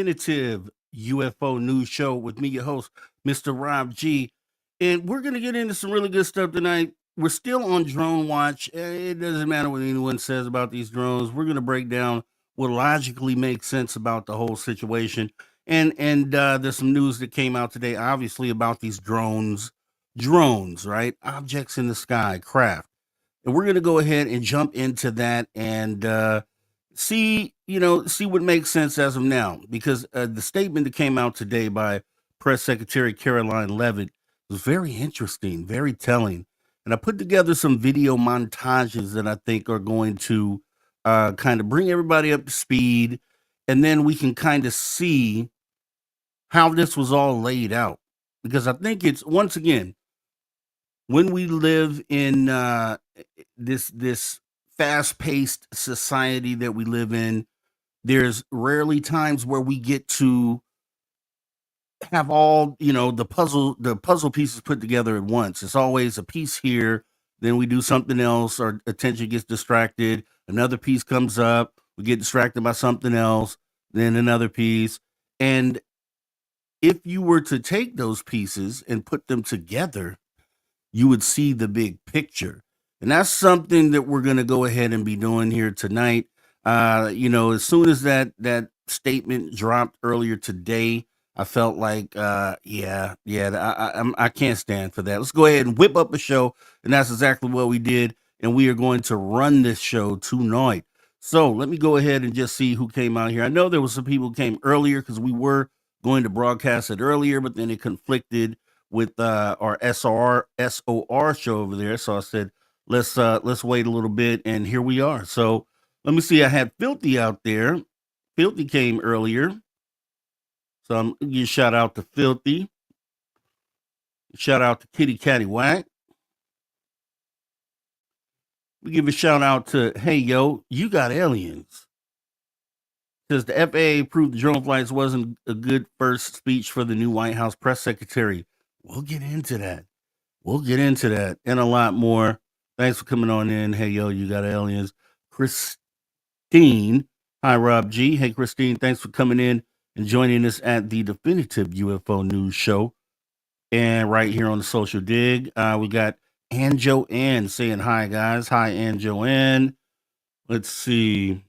definitive UFO news show with me, your host, Mr. Rob G. And we're going to get into some really good stuff tonight. We're still on drone watch. It doesn't matter what anyone says about these drones. We're going to break down what logically makes sense about the whole situation. And there's some news that came out today, obviously, about these drones, right? Objects in the sky, craft. And we're going to go ahead and jump into that and see what makes sense as of now, because the statement that came out today by Press Secretary Caroline Levitt was very interesting, very telling. And I put together some video montages that I think are going to kind of bring everybody up to speed, and then we can kind of see how this was all laid out. Because I think it's, once again, when we live in this fast-paced society that we live in, there's rarely times where we get to have all the puzzle pieces put together at once. It's always a piece here, then we do something else, our attention gets distracted, another piece comes up, we get distracted by something else, then another piece. And if you were to take those pieces and put them together, you would see the big picture. And that's something that we're going to go ahead and be doing here tonight. As soon as that statement dropped earlier today, I felt like, I can't stand for that. Let's go ahead and whip up a show, and that's exactly what we did. And we are going to run this show tonight. So let me go ahead and just see who came out here. I know there was some people who came earlier because we were going to broadcast it earlier, but then it conflicted with our SOR show over there. So I said, let's wait a little bit, and here we are. So let me see. I had Filthy out there. Filthy came earlier, so I'm gonna give a shout out to Filthy. Shout out to Kitty Catty Whack. We give a shout out to Hey Yo, You Got Aliens. Says the FAA proved the drone flights wasn't a good first speech for the new White House press secretary. We'll get into that. And a lot more. Thanks for coming on in. Hey Yo, You Got Aliens. Christine. Hi, Rob G. Hey, Christine. Thanks for coming in and joining us at the Definitive UFO News Show. And right here on the Social Dig, we got Ann Joanne saying hi, guys. Hi, Ann Joanne. Let's see.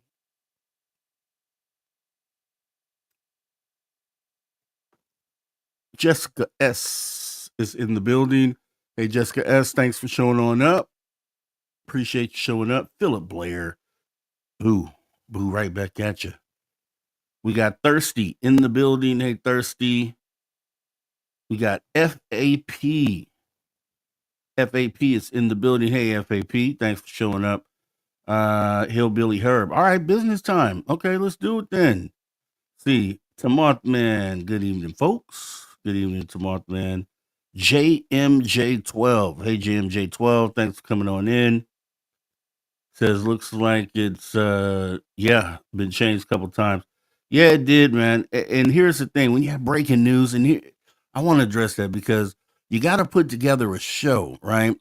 Jessica S. is in the building. Hey, Jessica S., thanks for showing on up. Appreciate you showing up. Philip Blair. Boo right back at you. We got Thirsty in the building. Hey, Thirsty. We got FAP. FAP is in the building. Hey, FAP. Thanks for showing up. Hillbilly Herb. All right, business time. Okay, let's do it then. See, to Mothman. Good evening, folks. Good evening to Mothman. JMJ12. Hey, JMJ12. Thanks for coming on in. Says, looks like it's, been changed a couple times. Yeah, it did, man. And here's the thing. When you have breaking news, and here, I want to address that because you got to put together a show, right?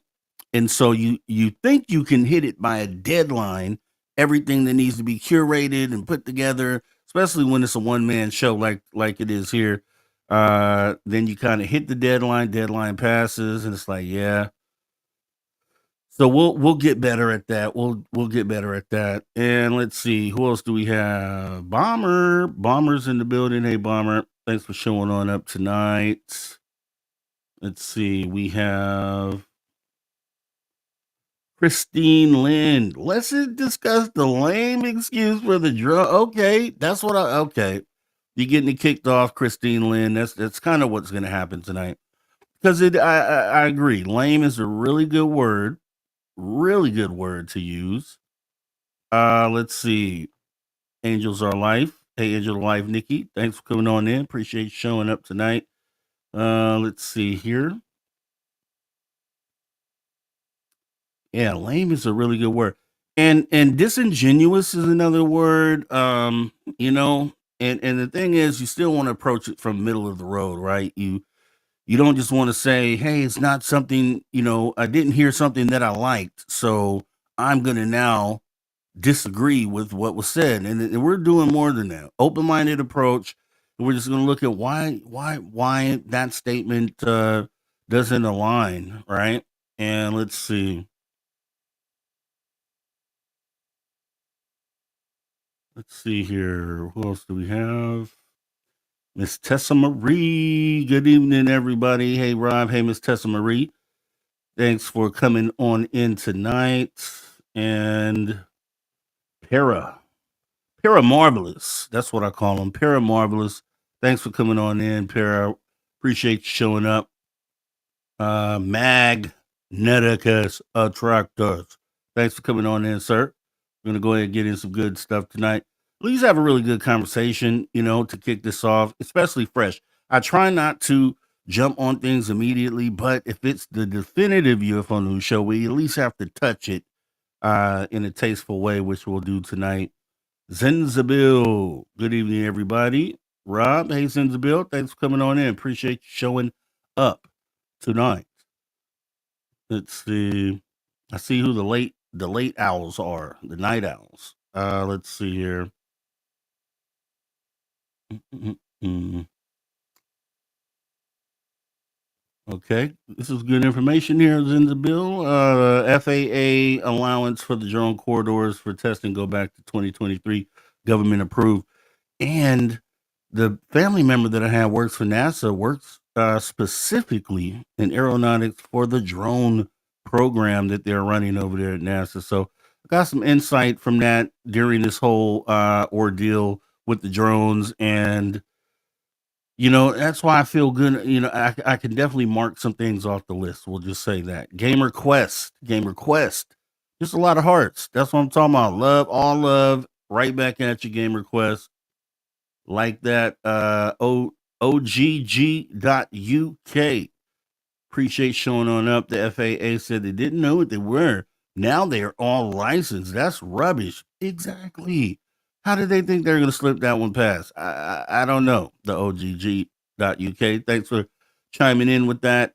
And so you think you can hit it by a deadline, everything that needs to be curated and put together, especially when it's a one-man show like it is here. Then you kind of hit the deadline passes, and it's like, yeah. So we'll get better at that. We'll get better at that. And let's see, who else do we have? Bomber's in the building. Hey, Bomber, thanks for showing on up tonight. Let's see, we have Christine Lynn. Let's discuss the lame excuse for the drug. Okay, that's what okay. You're getting it kicked off, Christine Lynn. That's kind of what's going to happen tonight. Because I agree. Lame is a really good word to use. Let's see. Angels Are Life. Hey, Angel of Life, Nikki. Thanks for coming on in. Appreciate you showing up tonight. Let's see here. Yeah, lame is a really good word. And disingenuous is another word. And the thing is, you still want to approach it from middle of the road, right? You don't just want to say, hey, it's not something, I didn't hear something that I liked, so I'm going to now disagree with what was said. And we're doing more than that. Open-minded approach. And we're just going to look at why that statement doesn't align, right? And let's see. Let's see here. Who else do we have? Miss Tessa Marie. Good evening, everybody. Hey, Rob. Hey, Miss Tessa Marie. Thanks for coming on in tonight. And Para Marvelous. That's what I call them. Para Marvelous. Thanks for coming on in, Para. Appreciate you showing up. Magneticus Attractors. Thanks for coming on in, sir. We're going to go ahead and get in some good stuff tonight. Please have a really good conversation, to kick this off, especially fresh. I try not to jump on things immediately, but if it's the definitive UFO News Show, we at least have to touch it in a tasteful way, which we'll do tonight. Zenzabil. Good evening, everybody. Rob, hey, Zenzabil. Thanks for coming on in. Appreciate you showing up tonight. Let's see. I see who the late owls are, the night owls. Let's see here. Mm-mm-mm. Okay, this is good information here in the bill. FAA allowance for the drone corridors for testing go back to 2023, government approved. And the family member that I have works for NASA, works specifically in aeronautics for the drone program that they're running over there at NASA. So I got some insight from that during this whole ordeal with the drones. And, that's why I feel good. I can definitely mark some things off the list. We'll just say that. Gamer Quest. Just a lot of hearts. That's what I'm talking about. Love, all love, right back at you, Gamer Quest. Like that OGG.UK. Appreciate showing on up. The FAA said they didn't know what they were. Now they are all licensed. That's rubbish. Exactly. How did they think they're going to slip that one past? I don't know. The OGG.UK. Thanks for chiming in with that.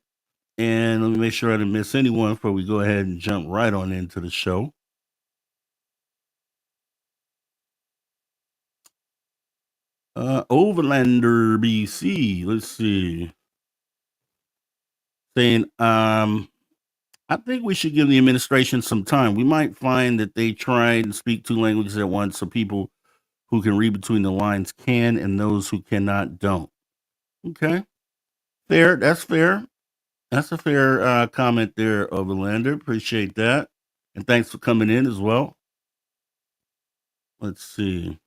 And let me make sure I didn't miss anyone before we go ahead and jump right on into the show. Overlander BC. Let's see. Saying, I think we should give the administration some time. We might find that they try and speak two languages at once, so people who can read between the lines can, and those who cannot don't. Okay, fair. That's fair. That's a fair comment there, Overlander. Appreciate that, and thanks for coming in as well. Let's see.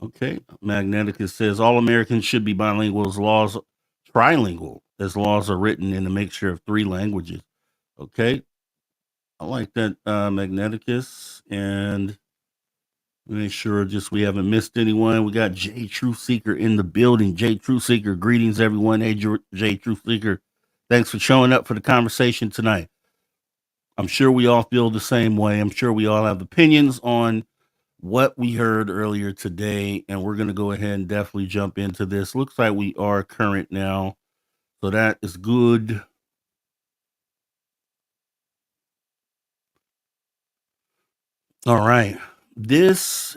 Okay, Magneticus says all Americans should be bilingual as laws trilingual as laws are written in a mixture of three languages. Okay, I like that, Magneticus, and make sure just we haven't missed anyone. We got J Truth Seeker in the building. J Truth Seeker, greetings everyone. Hey, J Truth Seeker, thanks for showing up for the conversation tonight. I'm sure we all feel the same way. I'm sure we all have opinions on what we heard earlier today, and we're going to go ahead and definitely jump into this. Looks like we are current now, so that is good. All right.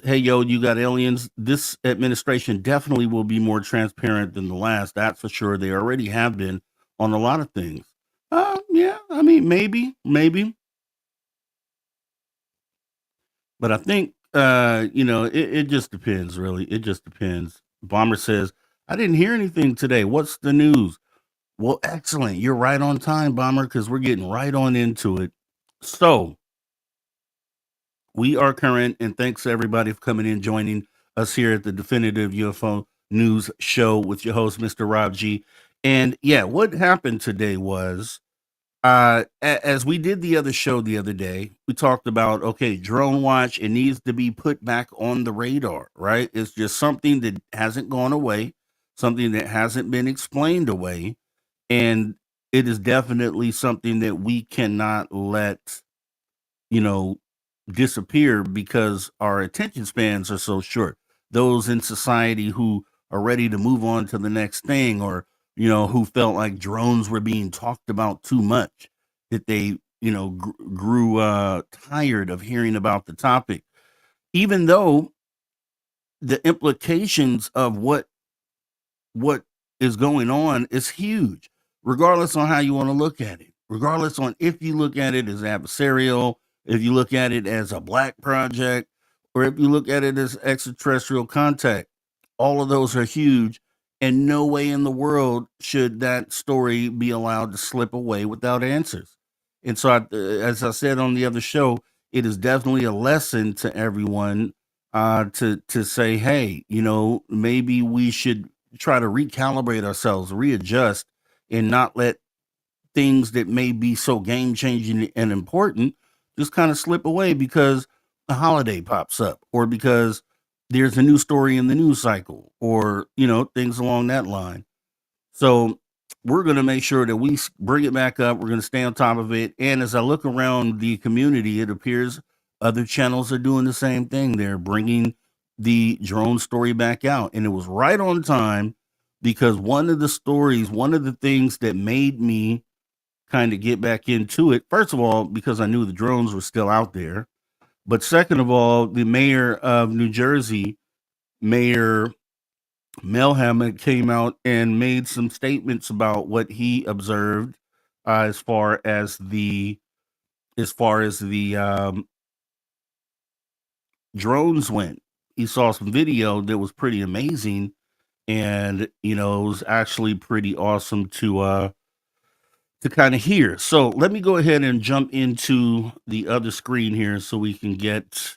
Hey, yo, you got aliens. This administration definitely will be more transparent than the last. That's for sure. They already have been on a lot of things. Yeah, I mean, maybe, but I think, it just depends, really. It just depends. Bomber says, I didn't hear anything today. What's the news? Well, excellent. You're right on time, Bomber, because we're getting right on into it. So, we are current, and thanks to everybody for coming in, joining us here at the Definitive UFO News Show with your host, Mr. Rob G. And yeah, what happened today was, as we did the other show the other day, we talked about, okay, drone watch, it needs to be put back on the radar, right? It's just something that hasn't gone away, something that hasn't been explained away, and it is definitely something that we cannot let you know, disappear because our attention spans are so short. Those in society who are ready to move on to the next thing, or, who felt like drones were being talked about too much, that they grew tired of hearing about the topic, even though the implications of what is going on is huge, regardless on how you want to look at it. Regardless on if you look at it as adversarial, if you look at it as a black project, or if you look at it as extraterrestrial contact, all of those are huge. And no way in the world should that story be allowed to slip away without answers. And so, as I said on the other show, it is definitely a lesson to everyone to say, hey, maybe we should try to recalibrate ourselves, readjust, and not let things that may be so game changing and important just kind of slip away because a holiday pops up or because there's a new story in the news cycle or, things along that line. So we're going to make sure that we bring it back up. We're going to stay on top of it. And as I look around the community, it appears other channels are doing the same thing. They're bringing the drone story back out. And it was right on time because one of the things that made me kind of get back into it, first of all, because I knew the drones were still out there. But second of all, the mayor of New Jersey, Mayor Melham, came out and made some statements about what he observed as far as the drones went. He saw some video that was pretty amazing, and it was actually pretty awesome to kind of hear. So let me go ahead and jump into the other screen here so we can get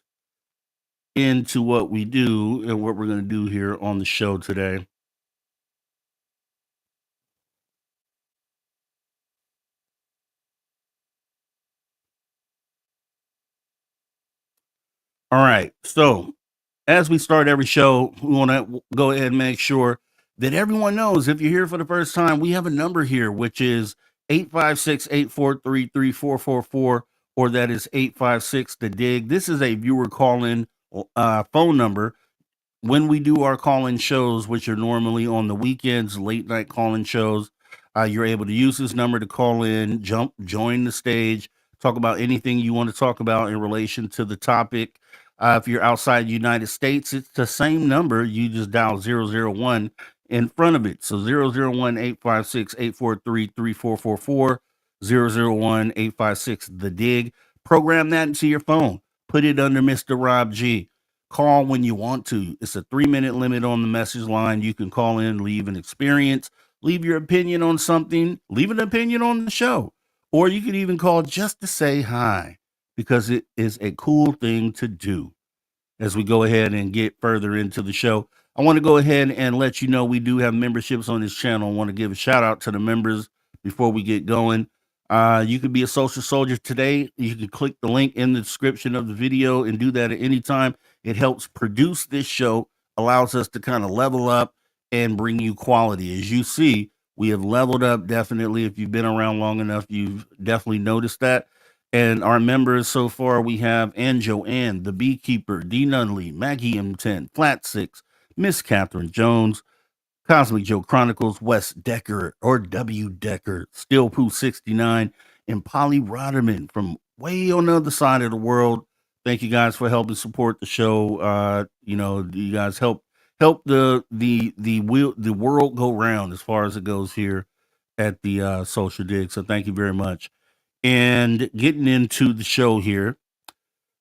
into what we do and what we're going to do here on the show today. All right. So, as we start every show, we want to go ahead and make sure that everyone knows if you're here for the first time, we have a number here, which is 856-843-3444, or that is 856 the dig. This is a viewer call in phone number. When we do our call-in shows, which are normally on the weekends, late night call-in shows, you're able to use this number to call in, join the stage, talk about anything you want to talk about in relation to the topic. If you're outside the United States, it's the same number. You just dial 001 in front of it. So 001 856 843 3444, 001 856 the dig. Program that into your phone. Put it under Mr. Rob G. Call when you want to. It's a 3-minute limit on the message line. You can call in, leave an experience, leave your opinion on something, leave an opinion on the show. Or you can even call just to say hi because it is a cool thing to do. As we go ahead and get further into the show, I want to go ahead and let you know we do have memberships on this channel. I want to give a shout out to the members before we get going. You could be a social soldier today. You can click the link in the description of the video and do that at any time. It helps produce this show, allows us to kind of level up and bring you quality. As you see, we have leveled up definitely. If you've been around long enough, you've definitely noticed that. And our members so far, we have Ann Joanne, the Beekeeper, D. Nunley, Maggie M10, Flat Six, Miss Catherine Jones, Cosmic Joe Chronicles, Wes Decker or W. Decker, Still Pooh 69, and Polly Rodderman from way on the other side of the world. Thank you guys for helping support the show. You guys help the world go round as far as it goes here at the Social Dig. So thank you very much. And getting into the show here.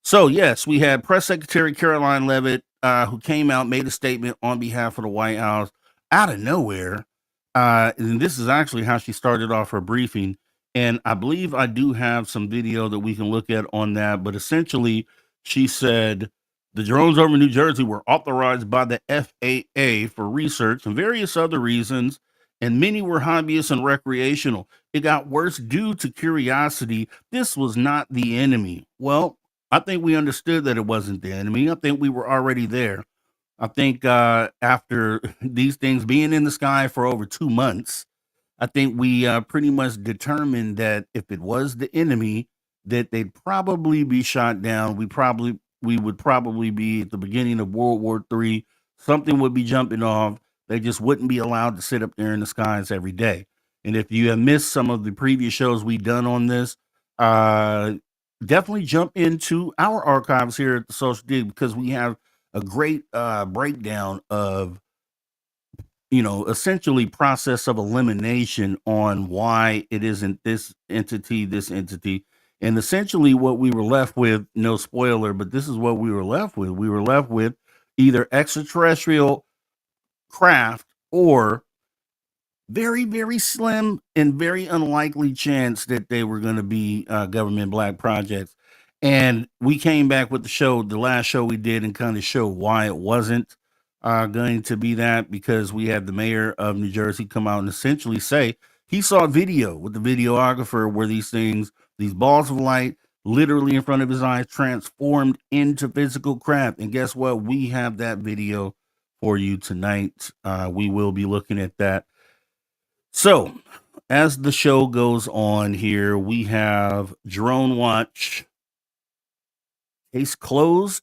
So, yes, we had Press Secretary Caroline Leavitt, who came out, made a statement on behalf of the White House out of nowhere. And this is actually how she started off her briefing. And I believe I do have some video that we can look at on that. But essentially, she said the drones over New Jersey were authorized by the FAA for research and various other reasons, and many were hobbyists and recreational. It got worse due to curiosity. This was not the enemy. Well, I think we understood that it wasn't the enemy. I think we were already there. I think after these things being in the sky for over 2 months, I think we pretty much determined that if it was the enemy, that they'd probably be shot down. We would probably be at the beginning of World War III. Something would be jumping off. They just wouldn't be allowed to sit up there in the skies every day. And if you have missed some of the previous shows we've done on this, uh, definitely jump into our archives here at the Social Dig because we have a great breakdown of, essentially process of elimination on why it isn't this entity. And essentially what we were left with, no spoiler, but this is what we were left with. We were left with either extraterrestrial craft or very, very slim and very unlikely chance that they were going to be government black projects. And we came back with the last show we did, and kind of show why it wasn't going to be that, because we had the mayor of New Jersey come out and essentially say he saw a video with the videographer where these balls of light, literally in front of his eyes, transformed into physical craft. And guess what? We have that video for you tonight. We will be looking at that. So, as the show goes on here, we have Drone Watch, case closed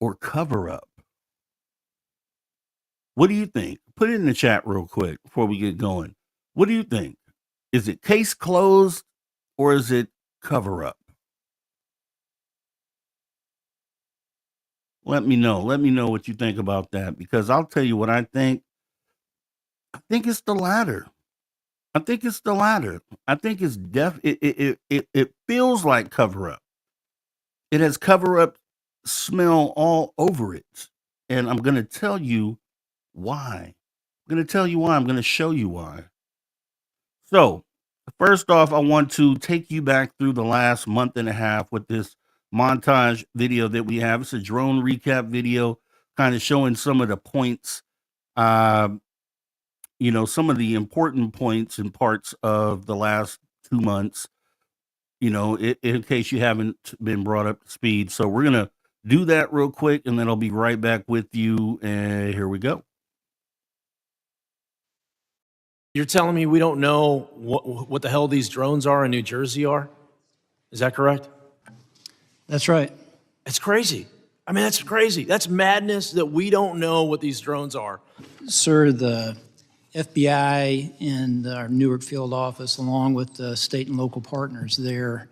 or cover up. What do you think? Put it in the chat real quick before we get going. What do you think? Is it case closed or is it cover up? Let me know. Let me know what you think about that, because I'll tell you what I think. I think it's the latter. I think it's the latter. I think it's it feels like cover up. It has cover up smell all over it. And I'm going to tell you why. I'm going to tell you why. I'm going to show you why. So, first off, I want to take you back through the last month and a half with this montage video that we have. It's a drone recap video, kind of showing some of the points, some of the important points and parts of the last 2 months, in case you haven't been brought up to speed. So we're going to do that real quick, and then I'll be right back with you. And here we go. You're telling me we don't know what the hell these drones are in New Jersey are? Is that correct? That's right. It's crazy. I mean, that's crazy. That's madness that we don't know what these drones are. Sir, the FBI and our Newark field office, along with the state and local partners there,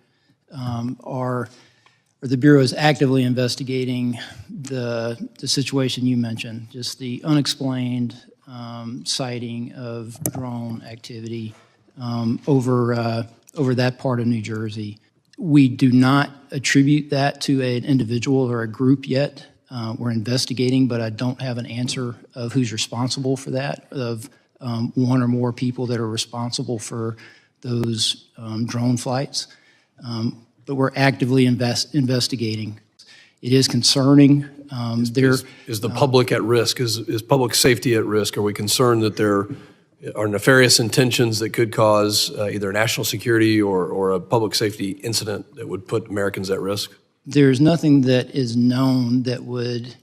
the Bureau is actively investigating the situation you mentioned, just the unexplained sighting of drone activity over that part of New Jersey. We do not attribute that to an individual or a group yet. We're investigating, but I don't have an answer of who's responsible for that, of one or more people that are responsible for those drone flights. But we're actively investigating. It is concerning. Is the public at risk? Is public safety at risk? Are we concerned that there are nefarious intentions that could cause either national security or a public safety incident that would put Americans at risk? There's nothing that is known that would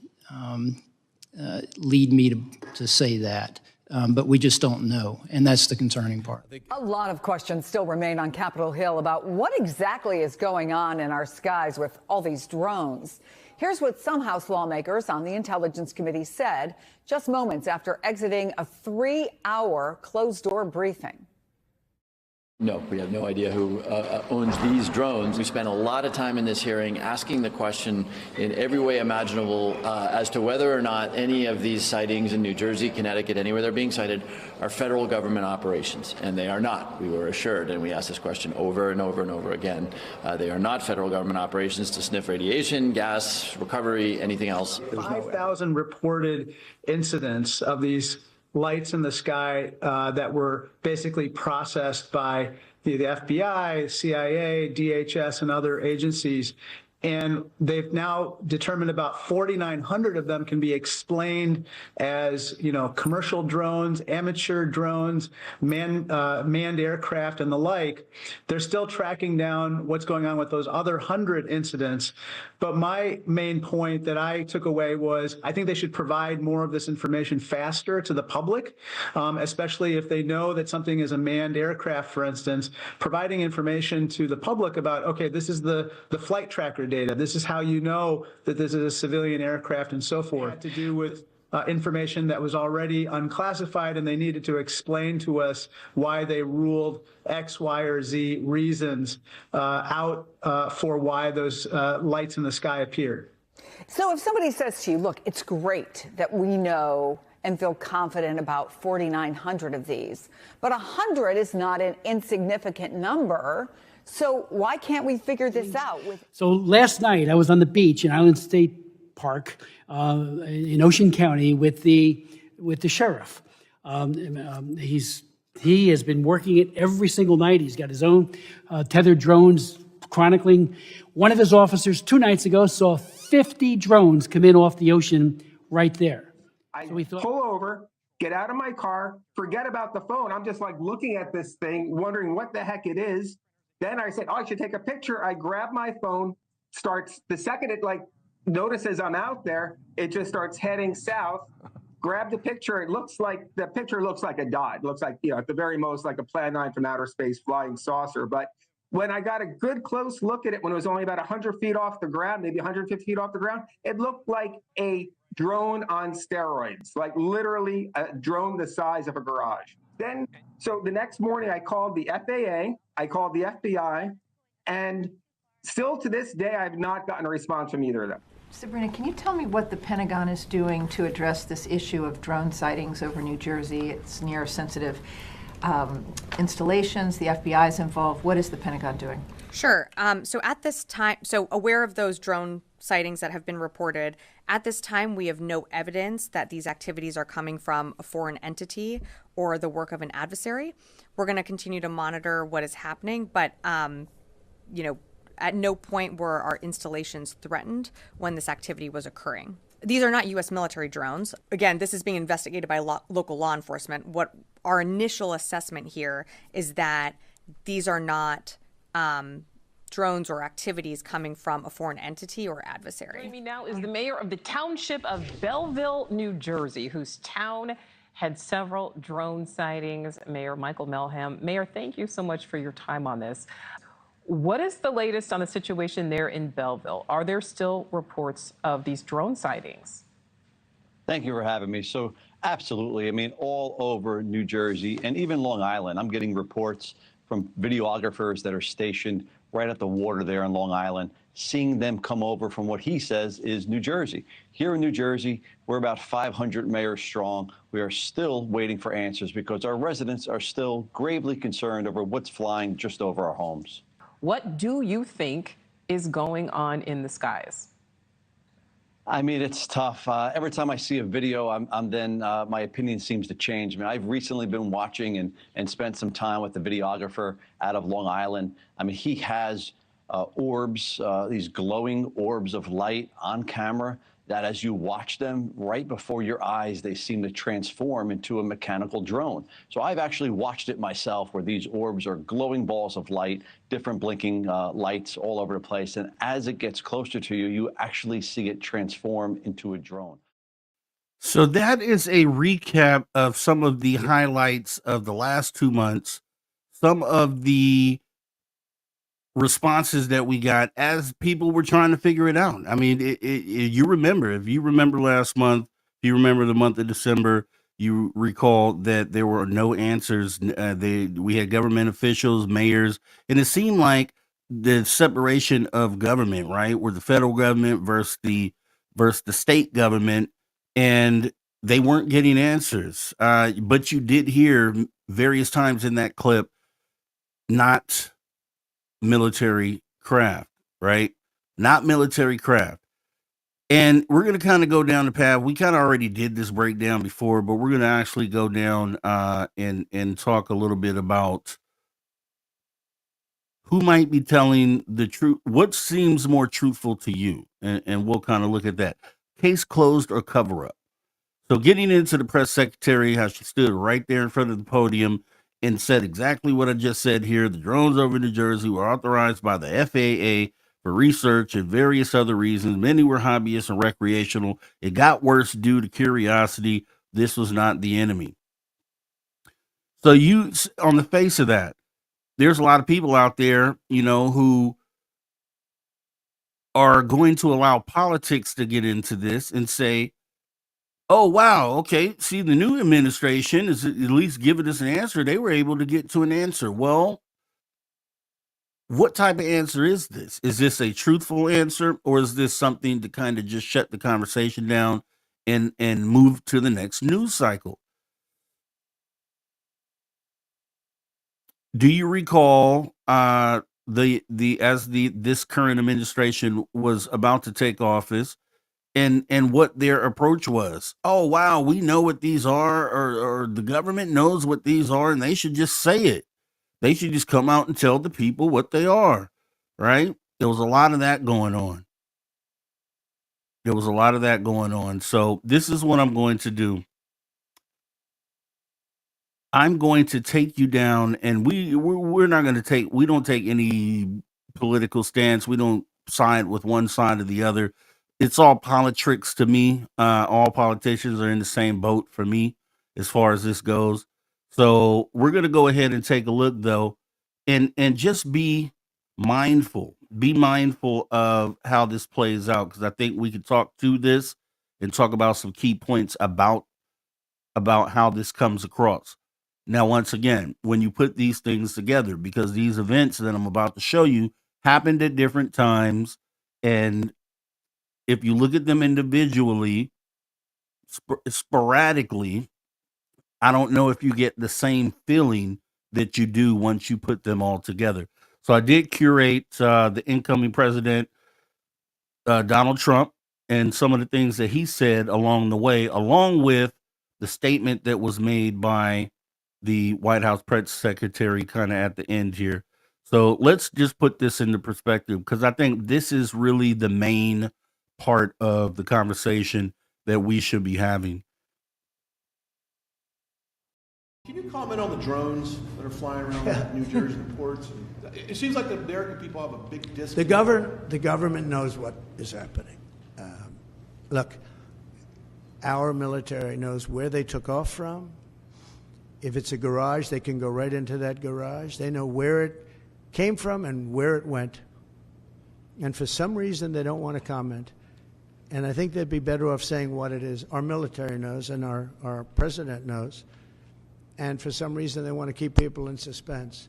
lead me to say that. But we just don't know, and that's the concerning part. A lot of questions still remain on Capitol Hill about what exactly is going on in our skies with all these drones. Here's what some House lawmakers on the Intelligence Committee said just moments after exiting a 3-hour closed-door briefing. No, we have no idea who owns these drones. We spent a lot of time in this hearing asking the question in every way imaginable as to whether or not any of these sightings in New Jersey, Connecticut, anywhere they're being cited, are federal government operations. And they are not. We were assured, and we asked this question over and over and over again. They are not federal government operations to sniff radiation, gas, recovery, anything else. 5,000 reported incidents of these lights in the sky that were basically processed by the FBI, CIA, DHS, and other agencies. And they've now determined about 4,900 of them can be explained as, commercial drones, amateur drones, manned aircraft, and the like. They're still tracking down what's going on with those other 100 incidents. But my main point that I took away was I think they should provide more of this information faster to the public, especially if they know that something is a manned aircraft, for instance, providing information to the public about, okay, this is the flight tracker data. This is how you know that this is a civilian aircraft and so forth. To do with information that was already unclassified, and they needed to explain to us why they ruled X, Y, or Z reasons out for why those lights in the sky appeared. So if somebody says to you, look, it's great that we know and feel confident about 4,900 of these, but 100 is not an insignificant number. So why can't we figure this out? So last night I was on the beach in Island State Park in Ocean County with the sheriff. He has been working it every single night. He's got his own tethered drones chronicling. One of his officers 2 nights ago saw 50 drones come in off the ocean right there. So we thought, pull over, get out of my car, forget about the phone. I'm just like looking at this thing, wondering what the heck it is. Then I said, oh, I should take a picture. I grab my phone, starts, the second it like notices I'm out there, it just starts heading south. Grab the picture. The picture looks like a dot. It looks like, at the very most, like a Plan 9 from outer space flying saucer. But when I got a good close look at it, when it was only about 100 feet off the ground, maybe 150 feet off the ground, it looked like a drone on steroids, like literally a drone the size of a garage. So the next morning I called the FAA, I called the FBI, and still to this day, I've not gotten a response from either of them. Sabrina, can you tell me what the Pentagon is doing to address this issue of drone sightings over New Jersey? It's near sensitive installations. The FBI is involved. What is the Pentagon doing? Sure. So at this time, aware of those drone sightings that have been reported, at this time, we have no evidence that these activities are coming from a foreign entity or the work of an adversary. We're going to continue to monitor what is happening, but, at no point were our installations threatened when this activity was occurring. These are not U.S. military drones. Again, this is being investigated by local law enforcement. What our initial assessment here is that these are not drones or activities coming from a foreign entity or adversary. Joining me now is the mayor of the township of Belleville, New Jersey, whose town had several drone sightings, Mayor Michael Melham. Mayor, thank you so much for your time on this. What is the latest on the situation there in Belleville? Are there still reports of these drone sightings? Thank you for having me. So absolutely. I mean, all over New Jersey and even Long Island, I'm getting reports from videographers that are stationed right at the water there in Long Island, seeing them come over from what he says is New Jersey. Here in New Jersey, we're about 500 mayors strong. We are still waiting for answers because our residents are still gravely concerned over what's flying just over our homes. What do you think is going on in the skies? I mean, it's tough. Every time I see a video, my opinion seems to change. I mean, I've recently been watching and spent some time with the videographer out of Long Island. I mean, he has orbs, these glowing orbs of light on camera that as you watch them right before your eyes, they seem to transform into a mechanical drone. So I've actually watched it myself where these orbs are glowing balls of light, different blinking lights all over the place. And as it gets closer to you, you actually see it transform into a drone. So that is a recap of some of the highlights of the last 2 months, some of the responses that we got as people were trying to figure it out. I mean, if you remember last month, if you remember the month of December, you recall that there were no answers. We had government officials, mayors, and it seemed like the separation of government, right, where the federal government versus the state government, and they weren't getting answers. But you did hear various times in that clip, not military craft, right? Not military craft. And we're going to kind of go down the path. We kind of already did this breakdown before, but we're going to actually go down and talk a little bit about who might be telling the truth, what seems more truthful to you. And we'll kind of look at that. Case closed or cover up. So getting into the press secretary, how she stood right there in front of the podium and said exactly what I just said here. The drones over New Jersey were authorized by the FAA for research and various other reasons. Many were hobbyists and recreational. It got worse due to curiosity. This was not the enemy. So on the face of that, there's a lot of people out there, who are going to allow politics to get into this and say, Oh, wow. Okay. See, the new administration is at least giving us an answer. They were able to get to an answer. Well, what type of answer is this? Is this a truthful answer, or is this something to kind of just shut the conversation down and move to the next news cycle? Do you recall this current administration was about to take office and what their approach was? Oh wow, we know what these are, or the government knows what these are, and they should just say it. They should just come out and tell the people what they are, right? There was a lot of that going on. There was a lot of that going on. So this is what I'm going to do. I'm going to take you down, and we're not going to take. We don't take any political stance. We don't side with one side or the other. It's all politics to me. All politicians are in the same boat for me as far as this goes. So we're going to go ahead and take a look though, and just be mindful. Be mindful of how this plays out, because I think we could talk to this and talk about some key points about how this comes across. Now, once again, when you put these things together, because these events that I'm about to show you happened at different times, and if you look at them individually, sporadically, I don't know if you get the same feeling that you do once you put them all together. So I did curate the incoming president, Donald Trump, and some of the things that he said along the way, along with the statement that was made by the White House press secretary kind of at the end here. So let's just put this into perspective, because I think this is really the main part of the conversation that we should be having. Can you comment on the drones that are flying around New Jersey ports? It seems like the American people have a big disconnect. The government knows what is happening. Look, our military knows where they took off from. If it's a garage, they can go right into that garage. They know where it came from and where it went. And for some reason, they don't want to comment. And I think they'd be better off saying what it is. Our military knows, and our president knows. And for some reason, they want to keep people in suspense.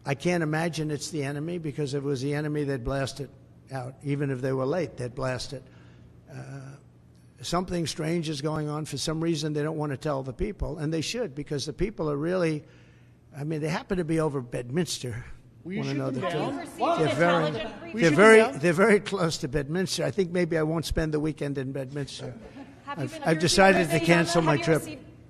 I can't imagine it's the enemy, because if it was the enemy, they'd blast it out. Even if they were late, they'd blast it. Something strange is going on. For some reason, they don't want to tell the people, and they should, because the people are really, I mean, they happen to be over Bedminster. Will you shoot them down? They're very close to Bedminster. I think maybe I won't spend the weekend in Bedminster. I've decided to cancel my trip.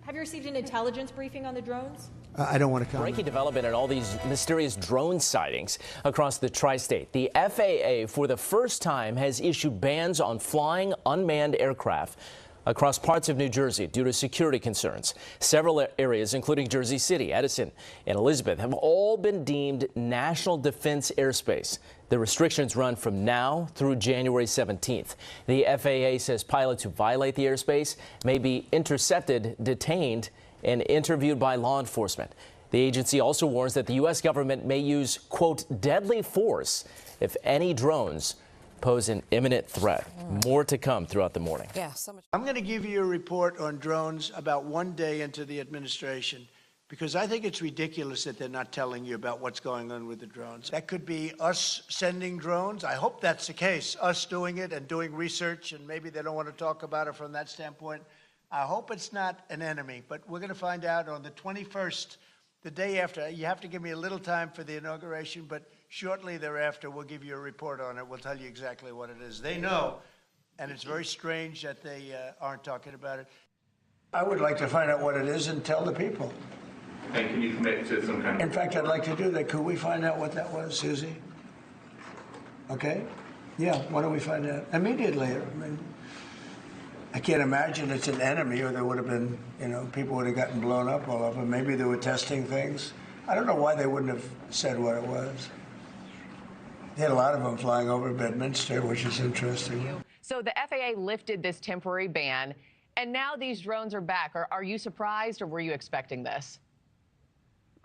Have you received an intelligence briefing on the drones? I don't want to comment. Breaking development in all these mysterious drone sightings across the tri-state. The FAA, for the first time, has issued bans on flying unmanned aircraft across parts of New Jersey due to security concerns. Several areas, including Jersey City, Edison, and Elizabeth, have all been deemed national defense airspace. The restrictions run from now through January 17th. The FAA says pilots who violate the airspace may be intercepted, detained, and interviewed by law enforcement. The agency also warns that the U.S. government may use, quote, deadly force if any drones pose an imminent threat. More to come throughout the morning. Yeah, I'm going to give you a report on drones about one day into the administration, because I think it's ridiculous that they're not telling you about what's going on with the drones. That could be us sending drones. I hope that's the case, us doing it and doing research, and maybe they don't want to talk about it from that standpoint. I hope it's not an enemy, but we're going to find out on the 21st, the day after. You have to give me a little time for the inauguration, but shortly thereafter, we'll give you a report on it. We'll tell you exactly what it is. They know, and it's very strange that they aren't talking about it. I would like to find out what it is and tell the people. And can you commit to some kind of... In fact, I'd like to do that. Could we find out what that was, Susie? Okay? Yeah, why don't we find out immediately? I mean, I can't imagine it's an enemy, or there would have been, people would have gotten blown up all over. Maybe they were testing things. I don't know why they wouldn't have said what it was. They had a lot of them flying over Bedminster, which is interesting. So the FAA lifted this temporary ban, and now these drones are back. Are you surprised, or were you expecting this?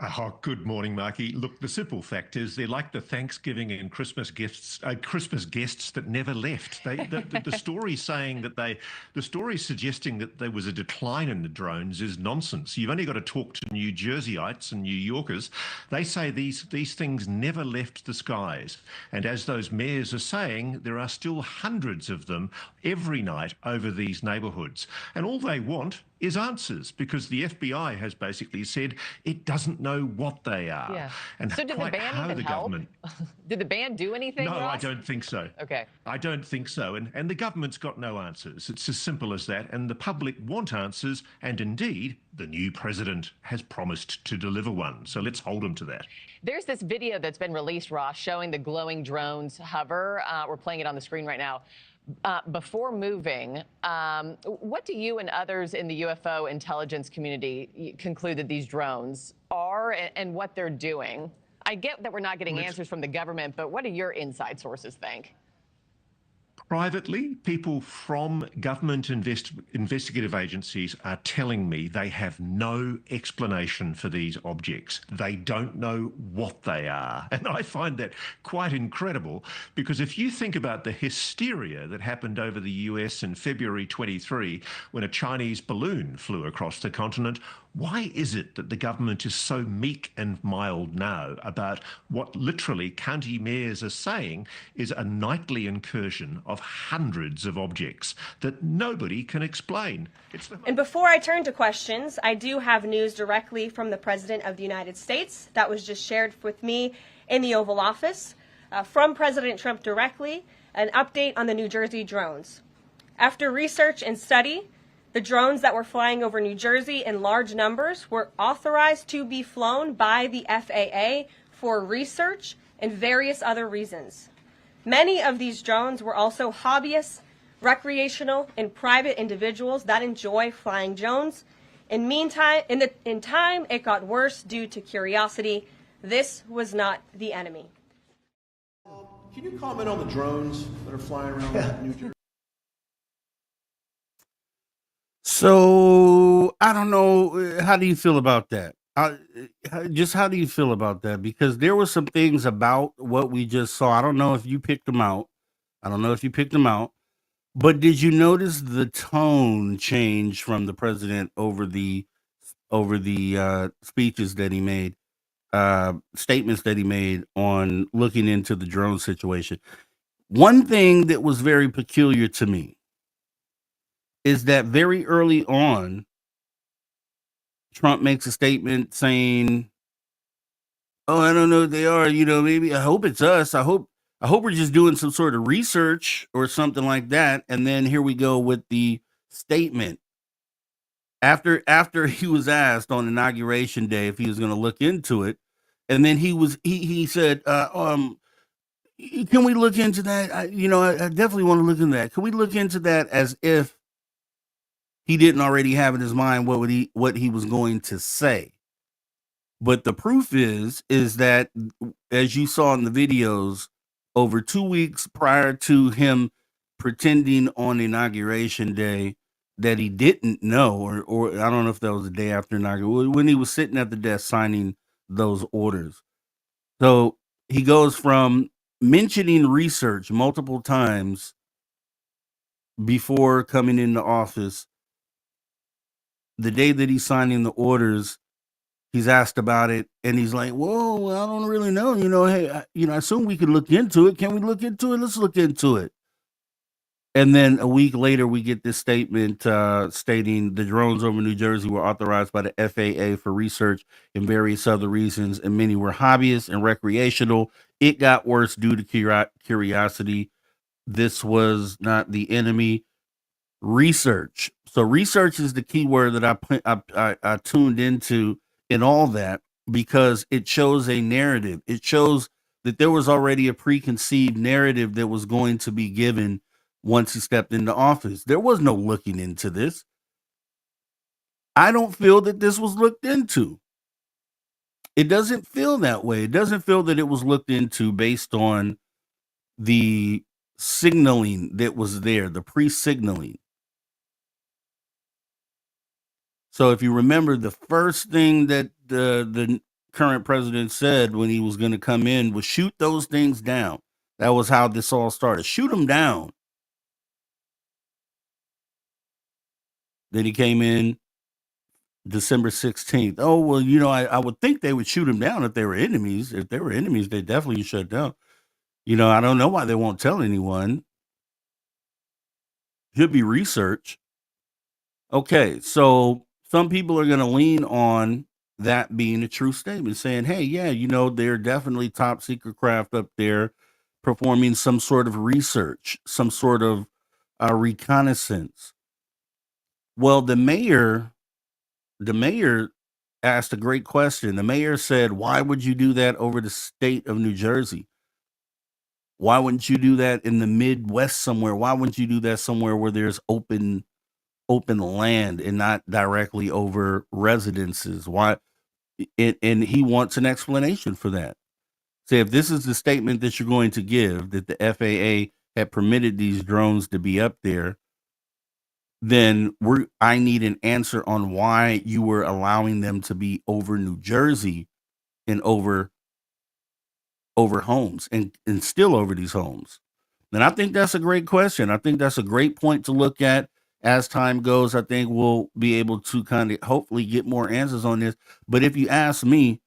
Oh, good morning, Marky. Look, the simple fact is they're like the Thanksgiving and Christmas guests that never left. The story saying that the story suggesting that there was a decline in the drones is nonsense. You've only got to talk to New Jerseyites and New Yorkers. They say these things never left the skies. And as those mayors are saying, there are still hundreds of them every night over these neighbourhoods. And all they want is answers, because the FBI has basically said it doesn't know what they are. Yeah. And So did the quite ban how even the help? government. Did the ban do anything, No, I Ross? don't think so. Okay. I don't think so. And the government's got no answers. It's as simple as that. And the public want answers. And indeed, the new president has promised to deliver one. So let's hold him to that. There's this video that's been released, Ross, showing the glowing drones hover. We're playing it on the screen right now. Before moving, what do you and others in the UFO intelligence community conclude that these drones are and what they're doing? I get that we're not getting answers from the government, but what do your inside sources think? Privately, people from government investigative agencies are telling me they have no explanation for these objects. They don't know what they are. And I find that quite incredible, because if you think about the hysteria that happened over the US in February 23 when a Chinese balloon flew across the continent, why is it that the government is so meek and mild now about what literally county mayors are saying is a nightly incursion of hundreds of objects that nobody can explain? And before I turn to questions, I do have news directly from the President of the United States that was just shared with me in the Oval Office. From President Trump directly, an update on the New Jersey drones. After research and study, the drones that were flying over New Jersey in large numbers were authorized to be flown by the FAA for research and various other reasons. Many of these drones were also hobbyists, recreational, and private individuals that enjoy flying drones. In time, it got worse due to curiosity. This was not the enemy. Can you comment on the drones that are flying around New Jersey? So I don't know. How do you feel about that? Just how do you feel about that? Because there were some things about what we just saw. I don't know if you picked them out. But did you notice the tone change from the president over the speeches that he made, statements that he made on looking into the drone situation? One thing that was very peculiar to me is that very early on, Trump makes a statement saying, "Oh, I don't know what they are. Maybe I hope it's us. I hope we're just doing some sort of research or something like that." And then here we go with the statement after he was asked on Inauguration Day if he was going to look into it, and then he said, "Can we look into that? I definitely want to look into that. Can we look into that?" As if he didn't already have in his mind what he was going to say. But the proof is that, as you saw in the videos, over 2 weeks prior to him pretending on Inauguration Day that he didn't know, or I don't know if that was the day after inauguration, when he was sitting at the desk signing those orders. So he goes from mentioning research multiple times before coming into office. The day that he's signing the orders, he's asked about it, and he's like, "Whoa, I don't really know. Hey, I assume we could look into it. Can we look into it? Let's look into it." And then a week later, we get this statement stating the drones over New Jersey were authorized by the FAA for research and various other reasons, and many were hobbyists and recreational. It got worse due to curiosity. This was not the enemy. Research. So research is the key word that I tuned into in all that, because it shows a narrative. It shows that there was already a preconceived narrative that was going to be given once he stepped into office. There was no looking into this. I don't feel that this was looked into. It doesn't feel that way. It doesn't feel that it was looked into based on the signaling that was there, the pre-signaling. So if you remember, the first thing that the current president said when he was going to come in was shoot those things down. That was how this all started. Shoot them down. Then he came in December 16th. Oh, well, you know, I would think they would shoot them down if they were enemies. If they were enemies, they definitely shut down. You know, I don't know why they won't tell anyone. Should be research. Okay, so some people are going to lean on that being a true statement, saying, hey, yeah, you know, they're definitely top secret craft up there performing some sort of research, some sort of reconnaissance. Well, the mayor asked a great question. The mayor said, why would you do that over the state of New Jersey? Why wouldn't you do that in the Midwest somewhere? Why wouldn't you do that somewhere where there's open land and not directly over residences? Why? And he wants an explanation for that. Say, if this is the statement that you're going to give, that the FAA had permitted these drones to be up there, then I need an answer on why you were allowing them to be over New Jersey and over homes and still over these homes. And I think that's a great question. I think that's a great point to look at as time goes. I think we'll be able to kind of hopefully get more answers on this. But if you ask me,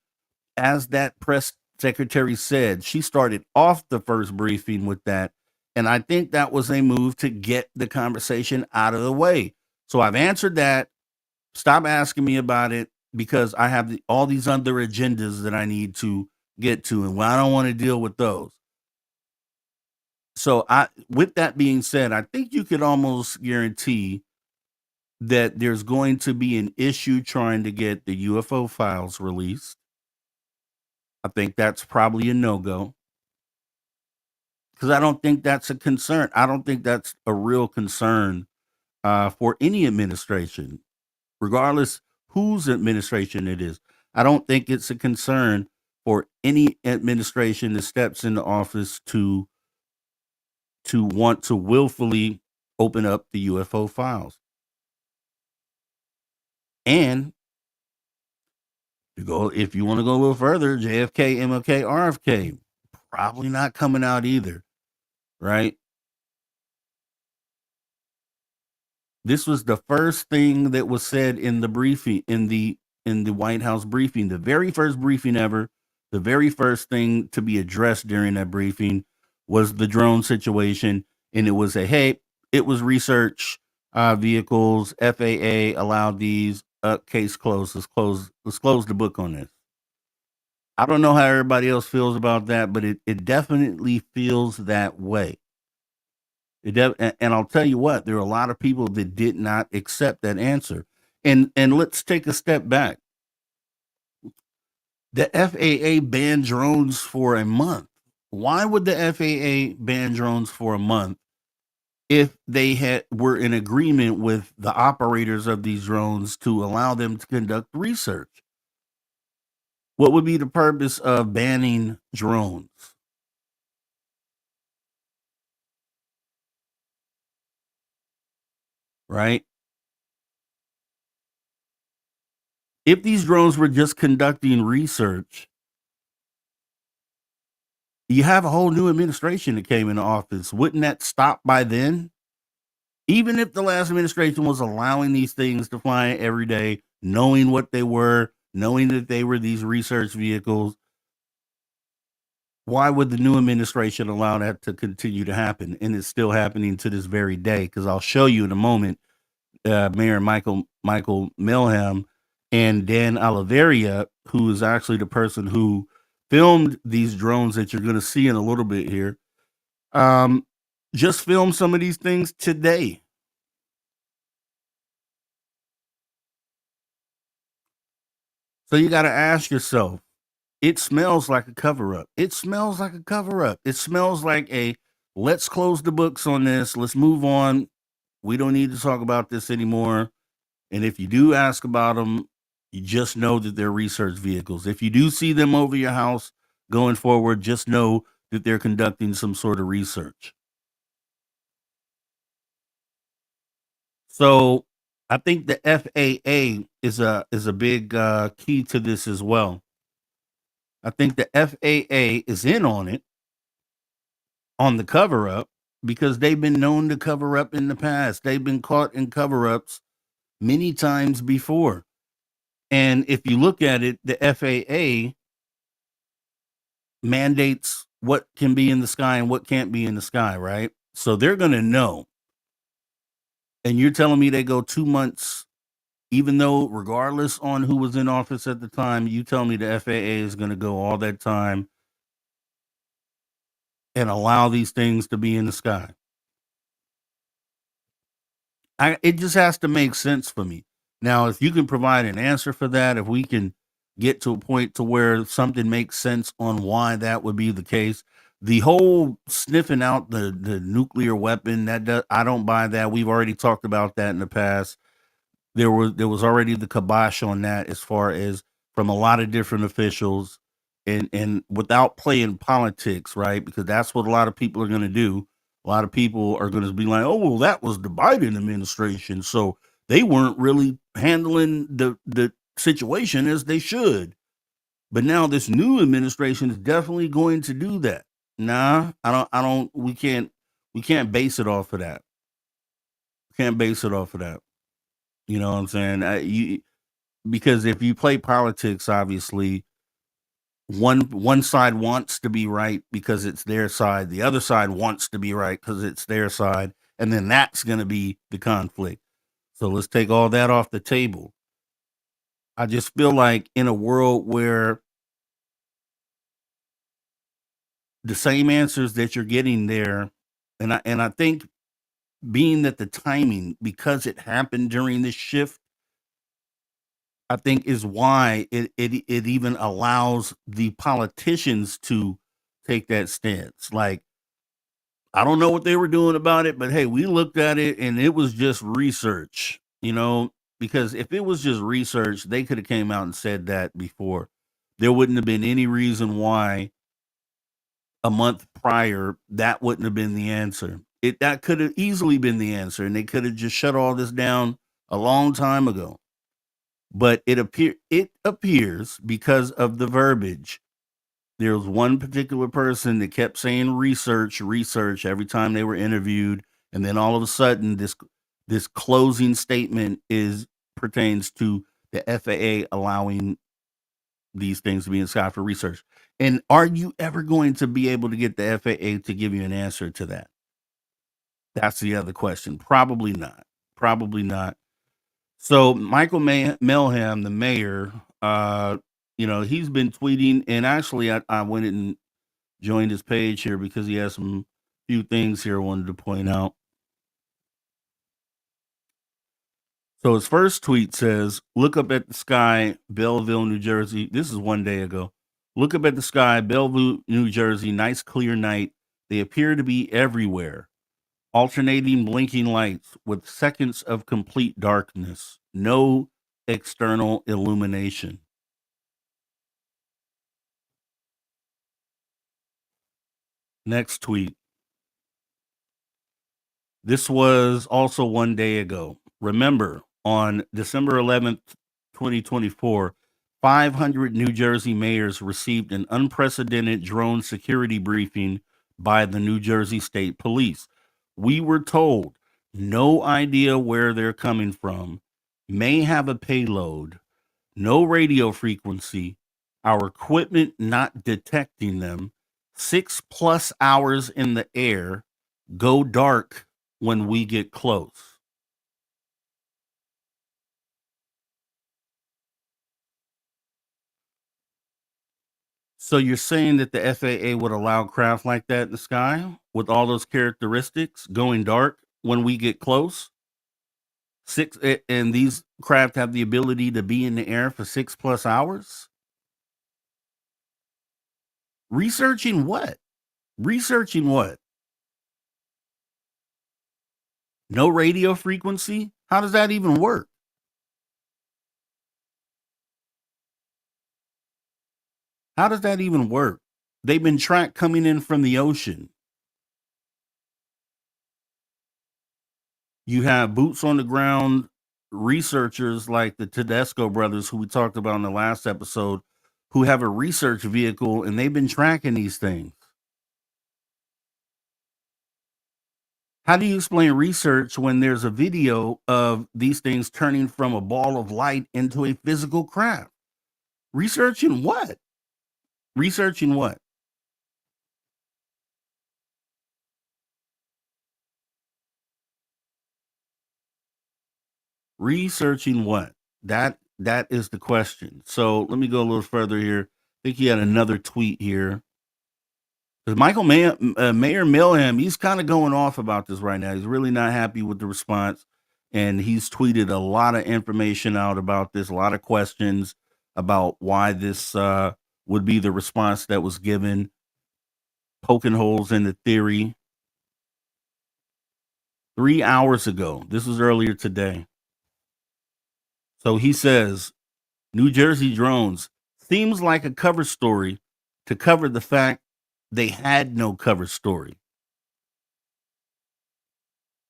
as that press secretary said, she started off the first briefing with that. And I think that was a move to get the conversation out of the way. So I've answered that. Stop asking me about it because I have all these other agendas that I need to get to. And I don't want to deal with those. So with that being said, I think you could almost guarantee that there's going to be an issue trying to get the UFO files released. I think that's probably a no-go because I don't think that's a concern. I don't think that's a real concern for any administration, regardless whose administration it is. I don't think it's a concern for any administration that steps into office to want to willfully open up the UFO files. And if you want to go a little further, JFK, MLK, RFK, probably not coming out either, right? This was the first thing that was said in the briefing, in the White House briefing, the very first briefing ever. The very first thing to be addressed during that briefing was the drone situation, and it was it was research vehicles. FAA allowed these. Case closed. Let's close the book on this. I don't know how everybody else feels about that, but it definitely feels that way. And I'll tell you what, there are a lot of people that did not accept that answer. And let's take a step back. The FAA banned drones for a month. Why would the FAA ban drones for a month if they were in agreement with the operators of these drones to allow them to conduct research? What would be the purpose of banning drones? Right? If these drones were just conducting research, you have a whole new administration that came into office. Wouldn't that stop by then? Even if the last administration was allowing these things to fly every day, knowing what they were, knowing that they were these research vehicles, why would the new administration allow that to continue to happen? And it's still happening to this very day, because I'll show you in a moment. Mayor Michael Milham and Dan Oliveria, who is actually the person who filmed these drones that you're going to see in a little bit here, just filmed some of these things today. So you got to ask yourself, it smells like a cover-up. It smells like a cover-up. It smells like let's close the books on this. Let's move on. We don't need to talk about this anymore. And if you do ask about them, you just know that they're research vehicles. If you do see them over your house going forward, just know that they're conducting some sort of research. So I think the FAA is a big key to this as well. I think the FAA is in on it, on the cover up, because they've been known to cover up in the past. They've been caught in cover ups many times before. And if you look at it, the FAA mandates what can be in the sky and what can't be in the sky, right? So they're going to know. And you're telling me they go 2 months, even though regardless on who was in office at the time, you tell me the FAA is going to go all that time and allow these things to be in the sky. It just has to make sense for me. Now, if you can provide an answer for that, if we can get to a point to where something makes sense on why that would be the case, the whole sniffing out the nuclear weapon, I don't buy that. We've already talked about that in the past. There was already the kibosh on that, as far as from a lot of different officials, and without playing politics, right? Because that's what a lot of people are going to do. A lot of people are going to be like, "Oh, well, that was the Biden administration, so they weren't really handling the situation as they should." But now this new administration is definitely going to do that. Nah, I don't. We can't base it off of that. Can't base it off of that. You know what I'm saying? Because if you play politics, obviously one side wants to be right because it's their side. The other side wants to be right because it's their side, and then that's going to be the conflict. So let's take all that off the table. I just feel like in a world where the same answers that you're getting there, and I think being that the timing, because it happened during this shift, I think is why it even allows the politicians to take that stance. Like, I don't know what they were doing about it, but hey, we looked at it and it was just research, because if it was just research, they could have came out and said that before. There wouldn't have been any reason why a month prior that wouldn't have been the answer. That could have easily been the answer, and they could have just shut all this down a long time ago. But it appears because of the verbiage. There was one particular person that kept saying research, research every time they were interviewed, and then all of a sudden this closing statement pertains to the FAA allowing these things to be in the sky for research. And are you ever going to be able to get the FAA to give you an answer to that? That's the other question. Probably not. Probably not. So Michael Melham, the mayor, he's been tweeting, and actually I went and joined his page here because he has some few things here I wanted to point out. So his first tweet says, "Look up at the sky, Belleville, New Jersey." This is 1 day ago. "Look up at the sky, Belleville, New Jersey. Nice clear night. They appear to be everywhere. Alternating blinking lights with seconds of complete darkness. No external illumination." Next tweet. This was also 1 day ago. "Remember, on December 11th, 2024, 500 New Jersey mayors received an unprecedented drone security briefing by the New Jersey State Police. We were told, no idea where they're coming from, may have a payload, no radio frequency, our equipment not detecting them, 6+ hours in the air, go dark when we get close." So you're saying that the FAA would allow craft like that in the sky with all those characteristics going dark when we get close? And these craft have the ability to be in the air for 6+ hours? Researching what? Researching what? No radio frequency? How does that even work? How does that even work? They've been tracked coming in from the ocean. You have boots on the ground researchers like the Tedesco brothers, who we talked about in the last episode, who have a research vehicle and they've been tracking these things. How do you explain research when there's a video of these things turning from a ball of light into a physical craft? Researching what? Researching what? Researching what? That is the question. So let me go a little further here. I think he had another tweet here. Because Mayor Milham, he's kind of going off about this right now. He's really not happy with the response. And he's tweeted a lot of information out about this, a lot of questions about why this would be the response that was given, poking holes in the theory. 3 hours ago, this was earlier today. So he says, New Jersey drones seems like a cover story to cover the fact they had no cover story.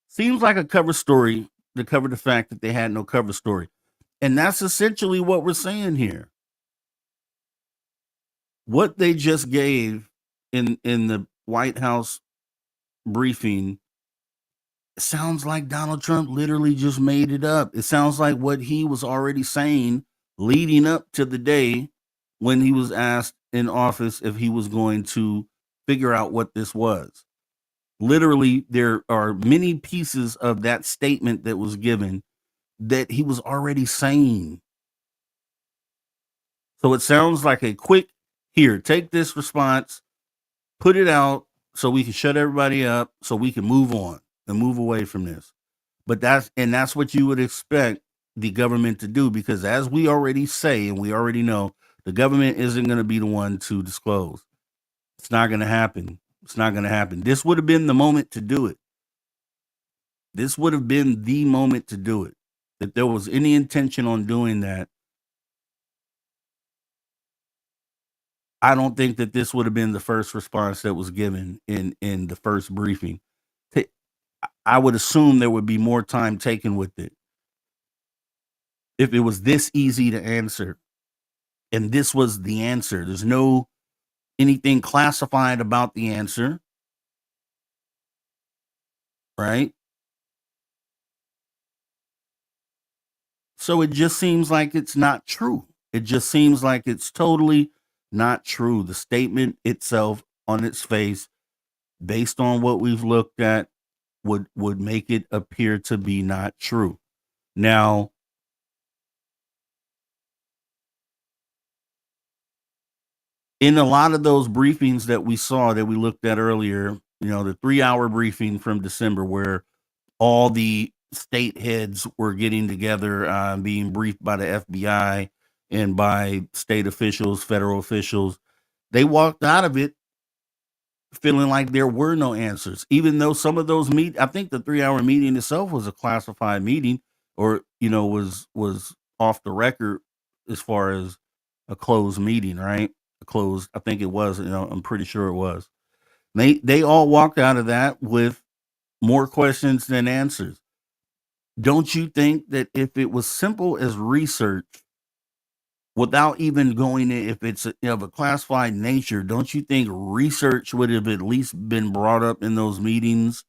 Seems like a cover story to cover the fact that they had no cover story. And that's essentially what we're saying here. What they just gave in the White House briefing sounds like Donald Trump literally just made it up. It sounds like what he was already saying leading up to the day when he was asked in office if he was going to figure out what this was. Literally, there are many pieces of that statement that was given that he was already saying. So it sounds like a quick, here, take this response, put it out so we can shut everybody up so we can move on and move away from this. But that's what you would expect the government to do, because as we already say and we already know, the government isn't going to be the one to disclose. It's not going to happen. It's not going to happen. This would have been the moment to do it. This would have been the moment to do it. If there was any intention on doing that, I don't think that this would have been the first response that was given in the first briefing. I would assume there would be more time taken with it if it was this easy to answer. And this was the answer. There's no anything classified about the answer, right? So it just seems like it's not true. It just seems like it's totally not true. The statement itself on its face, based on what we've looked at, would make it appear to be not true. Now, in a lot of those briefings that we saw that we looked at earlier, the 3-hour briefing from December where all the state heads were getting together, being briefed by the FBI and by state officials, federal officials, they walked out of it feeling like there were no answers, even though some of those I think the 3-hour meeting itself was a classified meeting, or was off the record as far as a closed meeting, right? I think it was, I'm pretty sure it was. They all walked out of that with more questions than answers. Don't you think that if it was simple as research, without even going in, if it's of a classified nature, don't you think research would have at least been brought up in those meetings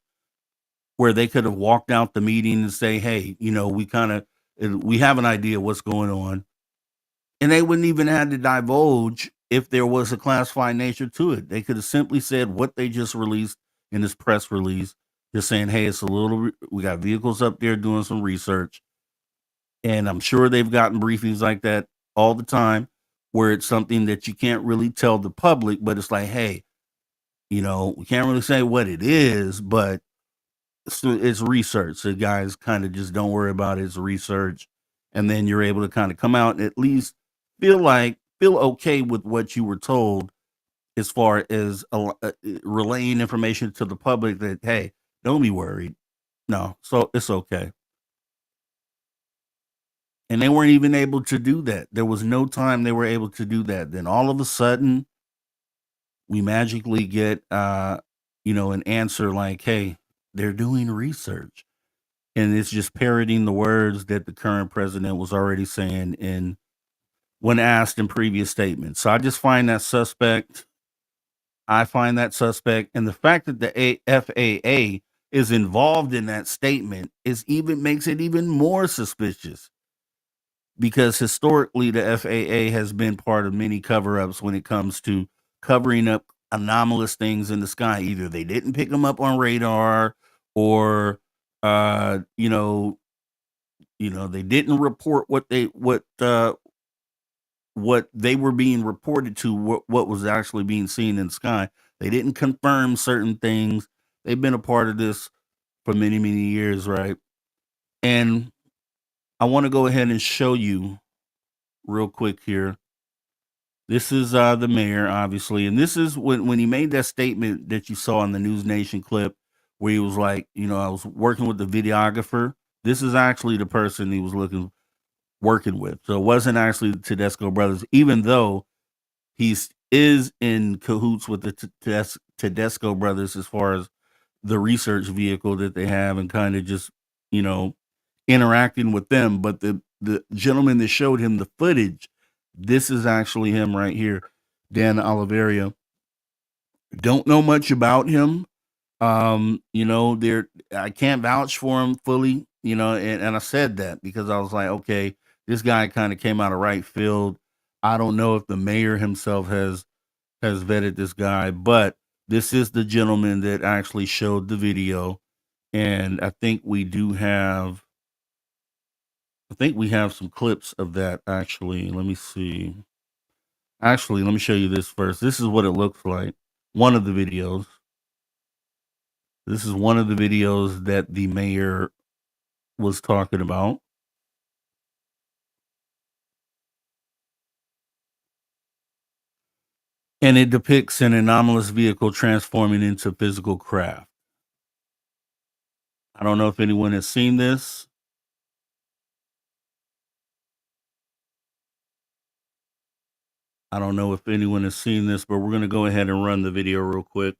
where they could have walked out the meeting and say, hey, we have an idea what's going on. And they wouldn't even have to divulge if there was a classified nature to it. They could have simply said what they just released in this press release, just saying, hey, we got vehicles up there doing some research. And I'm sure they've gotten briefings like that all the time where it's something that you can't really tell the public, but it's like, hey, we can't really say what it is, but it's research. So guys kind of just don't worry about it. It's research. And then you're able to kind of come out and at least feel okay with what you were told as far as relaying information to the public that, hey, don't be worried. No, so it's okay. And they weren't even able to do that. There was no time they were able to do that. Then all of a sudden, we magically get, an answer like, hey, they're doing research. And it's just parroting the words that the current president was already saying in when asked in previous statements. So I just find that suspect. I find that suspect. And the fact that the FAA is involved in that statement makes it even more suspicious, because historically the FAA has been part of many cover-ups when it comes to covering up anomalous things in the sky. Either they didn't pick them up on radar, or they didn't report what they were being reported to, what was actually being seen in the sky. They didn't confirm certain things. They've been a part of this for many, many years, right? And I want to go ahead and show you real quick here. This is the mayor, obviously, and this is when he made that statement that you saw in the News Nation clip, where he was like, I was working with the videographer. This is actually the person he was working with. So it wasn't actually the Tedesco brothers, even though is in cahoots with the Tedesco brothers as far as the research vehicle that they have, and kind of just, interacting with them. But the gentleman that showed him the footage, this is actually him right here, Dan Oliveria. Don't know much about him. I can't vouch for him fully, and I said that because I was like, okay, this guy kind of came out of right field. I don't know if the mayor himself has vetted this guy, but this is the gentleman that actually showed the video. And I think we have some clips of that, actually. Let me see. Actually, let me show you this first. This is what it looks like. One of the videos. This is one of the videos that the mayor was talking about. And it depicts an anomalous vehicle transforming into physical craft. I don't know if anyone has seen this. I don't know if anyone has seen this, but we're going to go ahead and run the video real quick.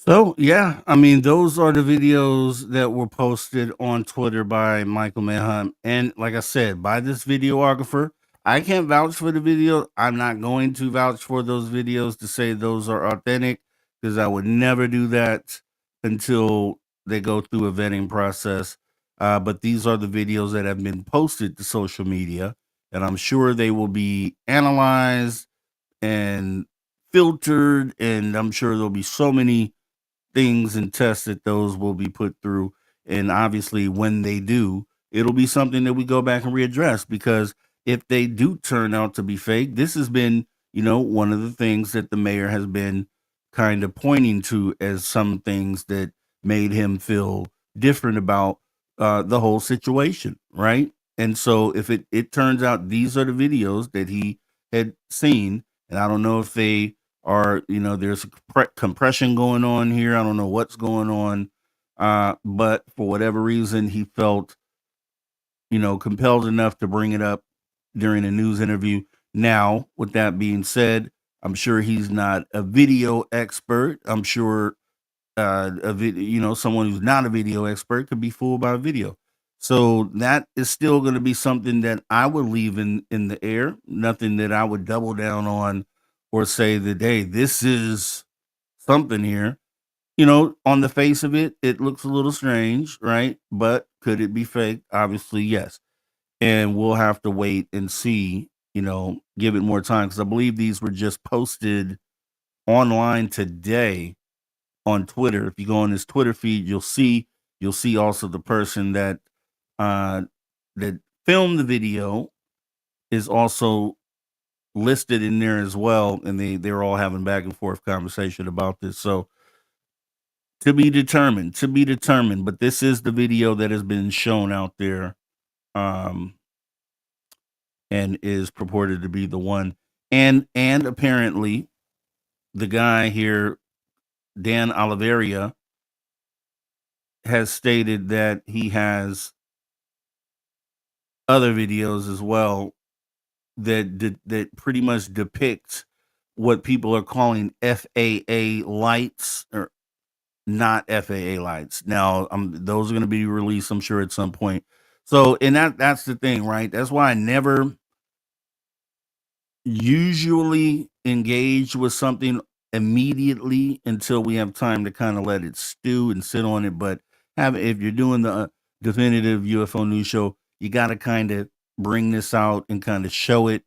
So yeah, I mean, those are the videos that were posted on Twitter by Michael Manhunt, and like I said, by this videographer. I can't vouch for the video. I'm not going to vouch for those videos to say those are authentic because I would never do that until they go through a vetting process. But these are the videos that have been posted to social media, and I'm sure they will be analyzed and filtered, and I'm sure there'll be so many things and tests that those will be put through. And obviously, when they do, it'll be something that we go back and readdress because if they do turn out to be fake, this has been, one of the things that the mayor has been kind of pointing to as some things that made him feel different about the whole situation, right? And so if it turns out these are the videos that he had seen, and I don't know if they are, there's a compression going on here. I don't know what's going on. But for whatever reason, he felt, compelled enough to bring it up during a news interview. Now, with that being said, I'm sure he's not a video expert. I'm sure someone who's not a video expert could be fooled by a video. So that is still going to be something that I would leave in the air. Nothing that I would double down on or say that, hey, this is something here. On the face of it, it looks a little strange, right? But could it be fake? Obviously, yes. And we'll have to wait and see, give it more time because I believe these were just posted online today on Twitter. If you go on his Twitter feed, you'll see also the person uh that filmed the video is also listed in there as well, and they're all having back and forth conversation about this. So to be determined, but this is the video that has been shown out there, um, and is purported to be the one. And apparently the guy here, Dan Oliveria, has stated that he has other videos as well that pretty much depict what people are calling FAA lights or not FAA lights. Now, those are going to be released, I'm sure, at some point. So, and that's the thing, right? That's why I never usually engage with something immediately until we have time to kind of let it stew and sit on it. But if you're doing the definitive UFO news show, you got to kind of bring this out and kind of show it,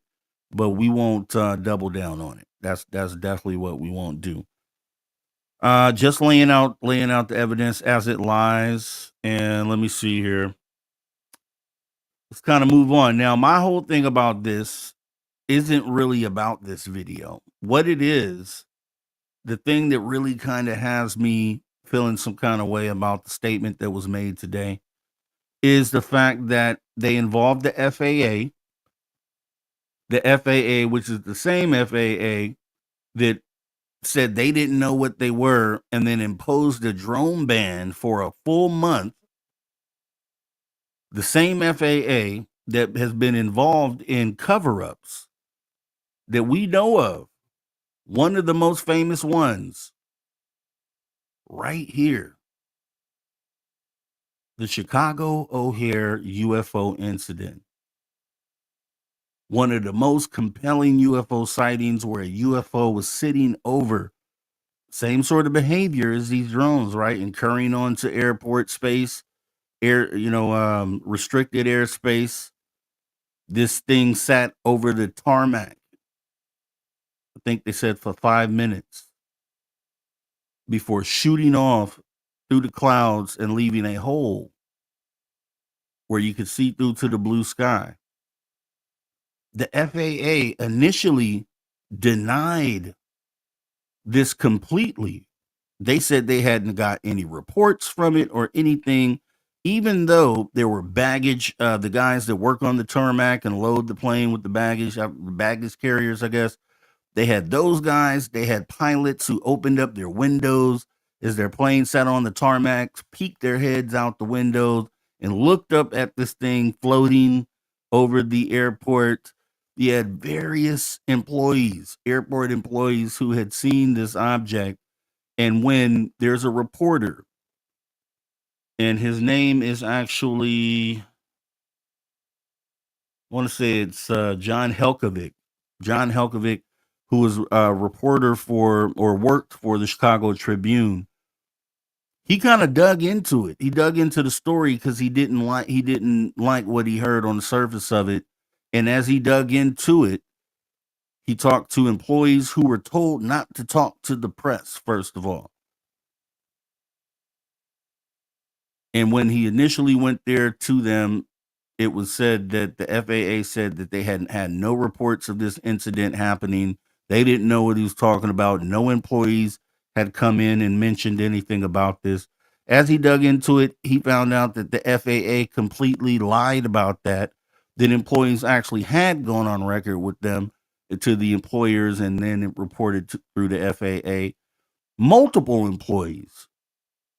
but we won't double down on it. That's definitely what we won't do. Just laying out the evidence as it lies, and let me see here. Let's kind of move on. Now, my whole thing about this isn't really about this video. What it is, the thing that really kind of has me feeling some kind of way about the statement that was made today is the fact that they involved the FAA, which is the same FAA that said they didn't know what they were and then imposed a drone ban for a full month. The same FAA that has been involved in cover-ups that we know of. One of the most famous ones right here. The Chicago O'Hare UFO incident. One of the most compelling UFO sightings where a UFO was sitting over. Same sort of behavior as these drones, right? Incurring onto airport space, restricted airspace. This thing sat over the tarmac. I think they said for 5 minutes before shooting off through the clouds and leaving a hole where you could see through to the blue sky. The FAA initially denied this completely. They said they hadn't got any reports from it or anything, even though there were baggage, the guys that work on the tarmac and load the plane with the baggage carriers, I guess. They had those guys. They had pilots who opened up their windows as their plane sat on the tarmac, peeked their heads out the windows, and looked up at this thing floating over the airport. You had various employees, airport employees, who had seen this object And when there's a reporter, and his name is actually, I want to say it's John Helkovic, who was a reporter for or worked for the Chicago Tribune. He kind of dug into it. He dug into the story because he didn't like what he heard on the surface of it. And as he dug into it, he talked to employees who were told not to talk to the press, first of all. And when he initially went there to them, it was said that the FAA said that they hadn't had no reports of this incident happening. They didn't know what he was talking about. No employees had come in and mentioned anything about this. As he dug into it, he found out that the FAA completely lied about that employees actually had gone on record with them to the employers, and then it reported through the FAA. Multiple employees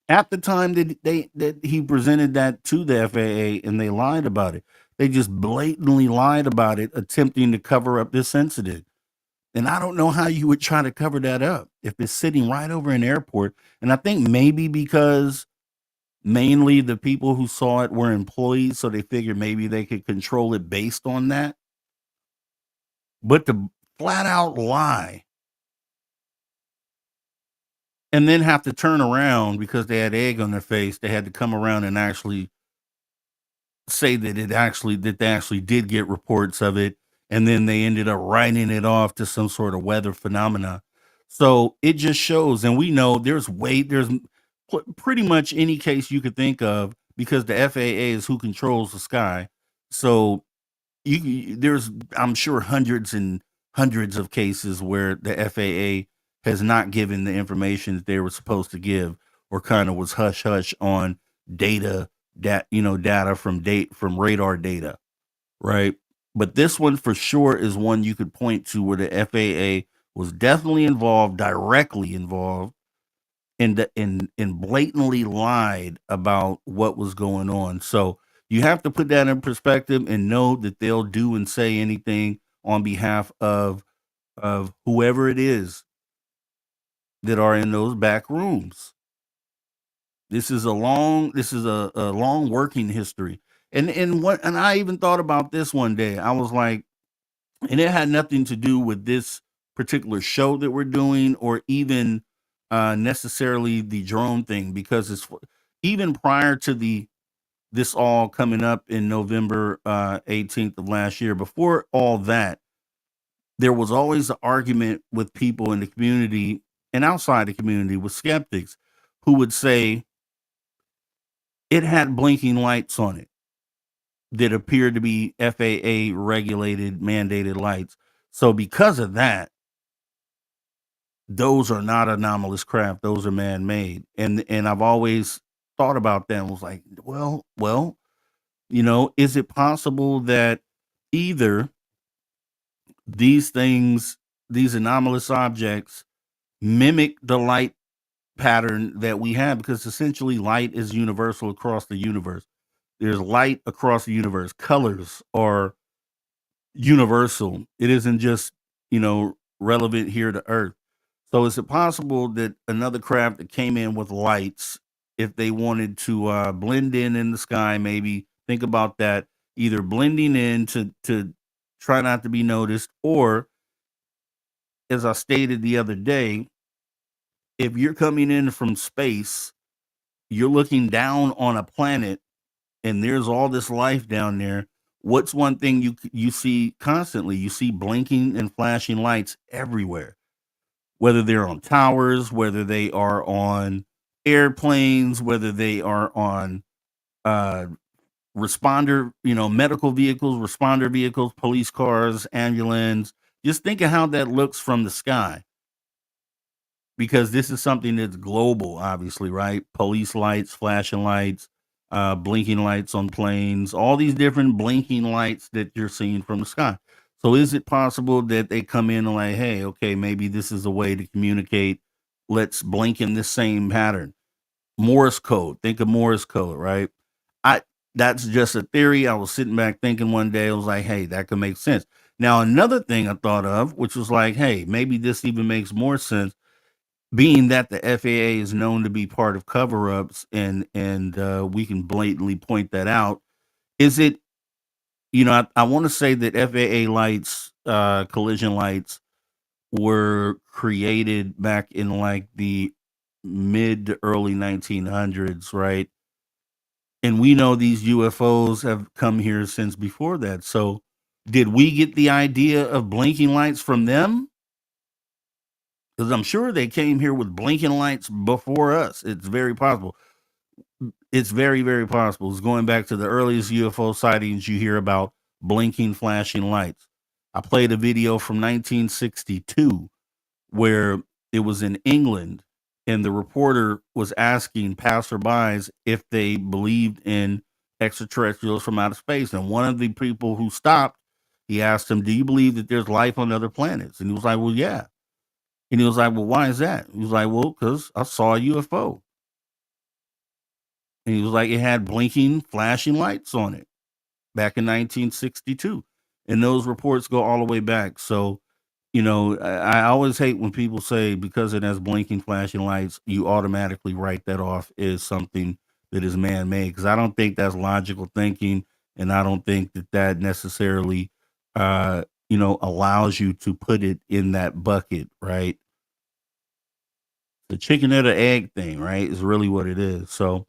at the time that he presented that to the FAA, and they lied about it. They just blatantly lied about it, attempting to cover up this incident. And I don't know how you would try to cover that up if it's sitting right over an airport. And I think maybe because mainly the people who saw it were employees, so they figured maybe they could control it based on that. But to flat out lie and then have to turn around because they had egg on their face, they had to come around and actually say that they actually did get reports of it, and then they ended up writing it off to some sort of weather phenomena. So it just shows, and we know there's pretty much any case you could think of, because the FAA is who controls the sky. So there's, I'm sure, hundreds and hundreds of cases where the FAA has not given the information that they were supposed to give, or kind of was hush hush on data from radar data, right? But this one for sure is one you could point to where the FAA was definitely directly involved, and blatantly lied about what was going on. So you have to put that in perspective and know that they'll do and say anything on behalf of whoever it is that are in those back rooms. This is a long working history. And I even thought about this one day. I was like, and it had nothing to do with this particular show that we're doing, or even necessarily the drone thing, because it's even prior to this all coming up in November 18th of last year. Before all that, there was always an argument with people in the community and outside the community, with skeptics who would say it had blinking lights on it that appeared to be FAA regulated, mandated lights. So because of that, those are not anomalous craft; those are man-made. And I've always thought about that and was like, well, is it possible that either these anomalous objects mimic the light pattern that we have? Because essentially light is universal across the universe. There's light across the universe. Colors are universal. It isn't just, relevant here to Earth. So is it possible that another craft that came in with lights, if they wanted to blend in the sky, maybe think about that, either blending in to try not to be noticed, or, as I stated the other day, if you're coming in from space, you're looking down on a planet, and there's all this life down there. What's one thing you see constantly? You see blinking and flashing lights everywhere, whether they're on towers, whether they are on airplanes, whether they are on uh, medical vehicles, responder vehicles, police cars, ambulance. Just think of how that looks from the sky, because this is something that's global, obviously, right? Police lights, flashing lights, blinking lights on planes, all these different blinking lights that you're seeing from the sky. So is it possible that they come in and like, hey, okay, maybe this is a way to communicate. Let's blink in this same pattern. Morse code. Think of Morse code, right? That's just a theory. I was sitting back thinking one day, I was like, hey, that could make sense. Now, another thing I thought of, which was like, hey, maybe this even makes more sense. being that the FAA is known to be part of cover-ups, and we can blatantly point that out, is it, I want to say that FAA lights, collision lights, were created back in like the mid to early 1900s, right? And we know these UFOs have come here since before that. So, did we get the idea of blinking lights from them? Because I'm sure they came here with blinking lights before us. It's very possible. It's very, very possible. It's going back to the earliest UFO sightings you hear about blinking, flashing lights. I played a video from 1962 where it was in England, and the reporter was asking passerbys if they believed in extraterrestrials from outer space. And one of the people who stopped, he asked him, "Do you believe that there's life on other planets?" And he was like, "Well, yeah." And he was like, "Well, why is that?" He was like, "Well, because I saw a UFO." And he was like, "It had blinking, flashing lights on it back in 1962." And those reports go all the way back. So, I always hate when people say because it has blinking, flashing lights, you automatically write that off as something that is man-made. Because I don't think that's logical thinking, and I don't think that that necessarily, allows you to put it in that bucket, right? The chicken or the egg thing, right, is really what it is. So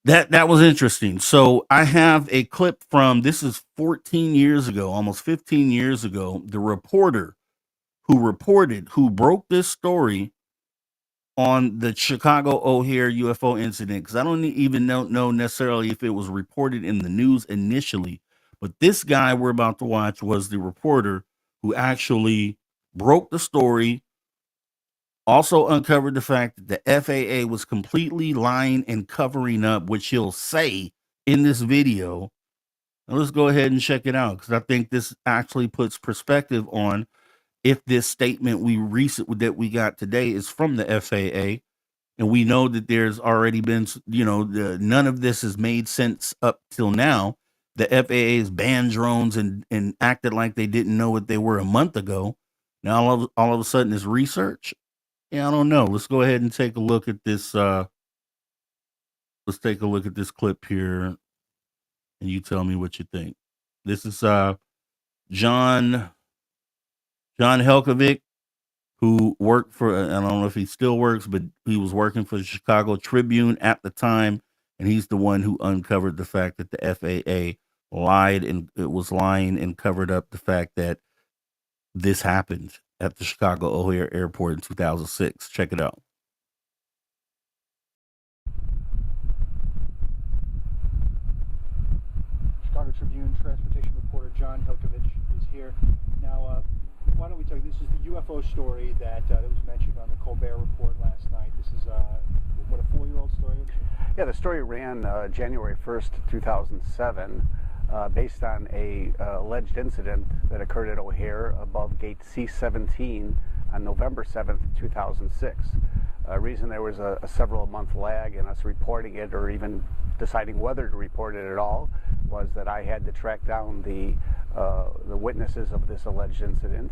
that was interesting. So I have a clip from, this is 14 years ago, almost 15 years ago. The reporter who broke this story on the Chicago O'Hare UFO incident, because I don't even know necessarily if it was reported in the news initially, but this guy we're about to watch was the reporter who actually broke the story, also uncovered the fact that the FAA was completely lying and covering up, which he'll say in this video. And let's go ahead and check it out, because I think this actually puts perspective on if this statement that we got today is from the FAA, and we know that there's already been, none of this has made sense up till now. The FAA has banned drones and acted like they didn't know what they were a month ago. Now all of a sudden it's research. Yeah, I don't know. Let's go ahead and take a look at this. Let's take a look at this clip here, and you tell me what you think. This is John Helkovic, who worked for, I don't know if he still works, but he was working for the Chicago Tribune at the time, and he's the one who uncovered the fact that the FAA lied, and it was lying and covered up the fact that this happened at the Chicago O'Hare Airport in 2006. Check it out. Chicago Tribune transportation reporter John Helkovic is here. Now, why don't we tell you, this is the UFO story that was mentioned on the Colbert Report last night. This is, what, a 4-year-old story? Yeah, the story ran January 1st, 2007, based on a alleged incident that occurred at O'Hare above gate C-17 on November 7th, 2006. Reason there was a several-month lag in us reporting it, or even deciding whether to report it at all, was that I had to track down the witnesses of this alleged incident.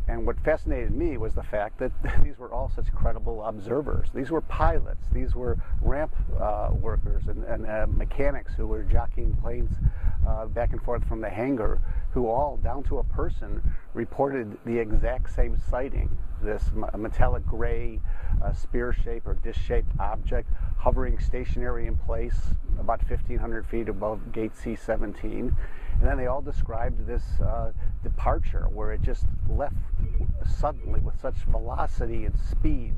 And what fascinated me was the fact that these were all such credible observers. These were pilots, these were ramp workers and mechanics who were jockeying planes back and forth from the hangar, who all, down to a person, reported the exact same sighting. This metallic gray spear-shaped or disc-shaped object hovering stationary in place about 1,500 feet above gate C-17. And then they all described this departure where it just left suddenly with such velocity and speed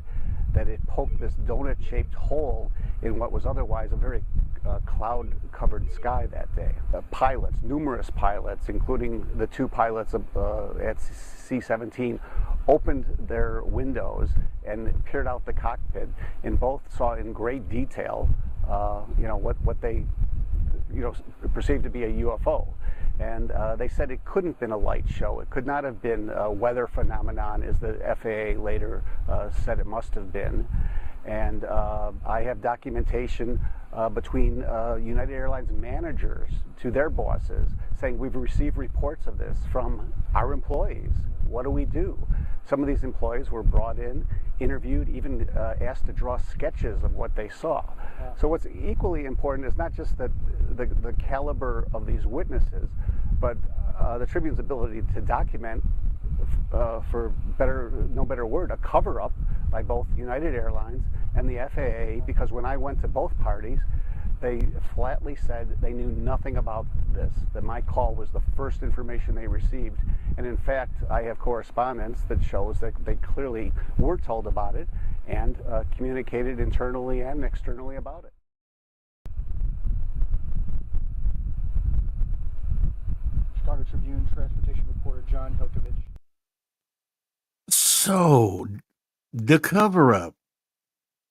that it poked this donut-shaped hole in what was otherwise a very cloud-covered sky that day. Pilots, numerous pilots, including the 2 pilots at C-17, opened their windows and peered out the cockpit, and both saw in great detail, what they, perceived to be a UFO. And they said it couldn't have been a light show. It could not have been a weather phenomenon, as the FAA later said it must have been. And I have documentation between United Airlines managers to their bosses saying, we've received reports of this from our employees. What do we do? Some of these employees were brought in, interviewed, even asked to draw sketches of what they saw. So what's equally important is not just that the caliber of these witnesses, but the Tribune's ability to document, for no better word, a cover-up by both United Airlines and the FAA, because when I went to both parties, they flatly said they knew nothing about this, that my call was the first information they received. And in fact, I have correspondence that shows that they clearly were told about it and communicated internally and externally about it. Chicago Tribune transportation reporter John Hilkovich. So the cover-up,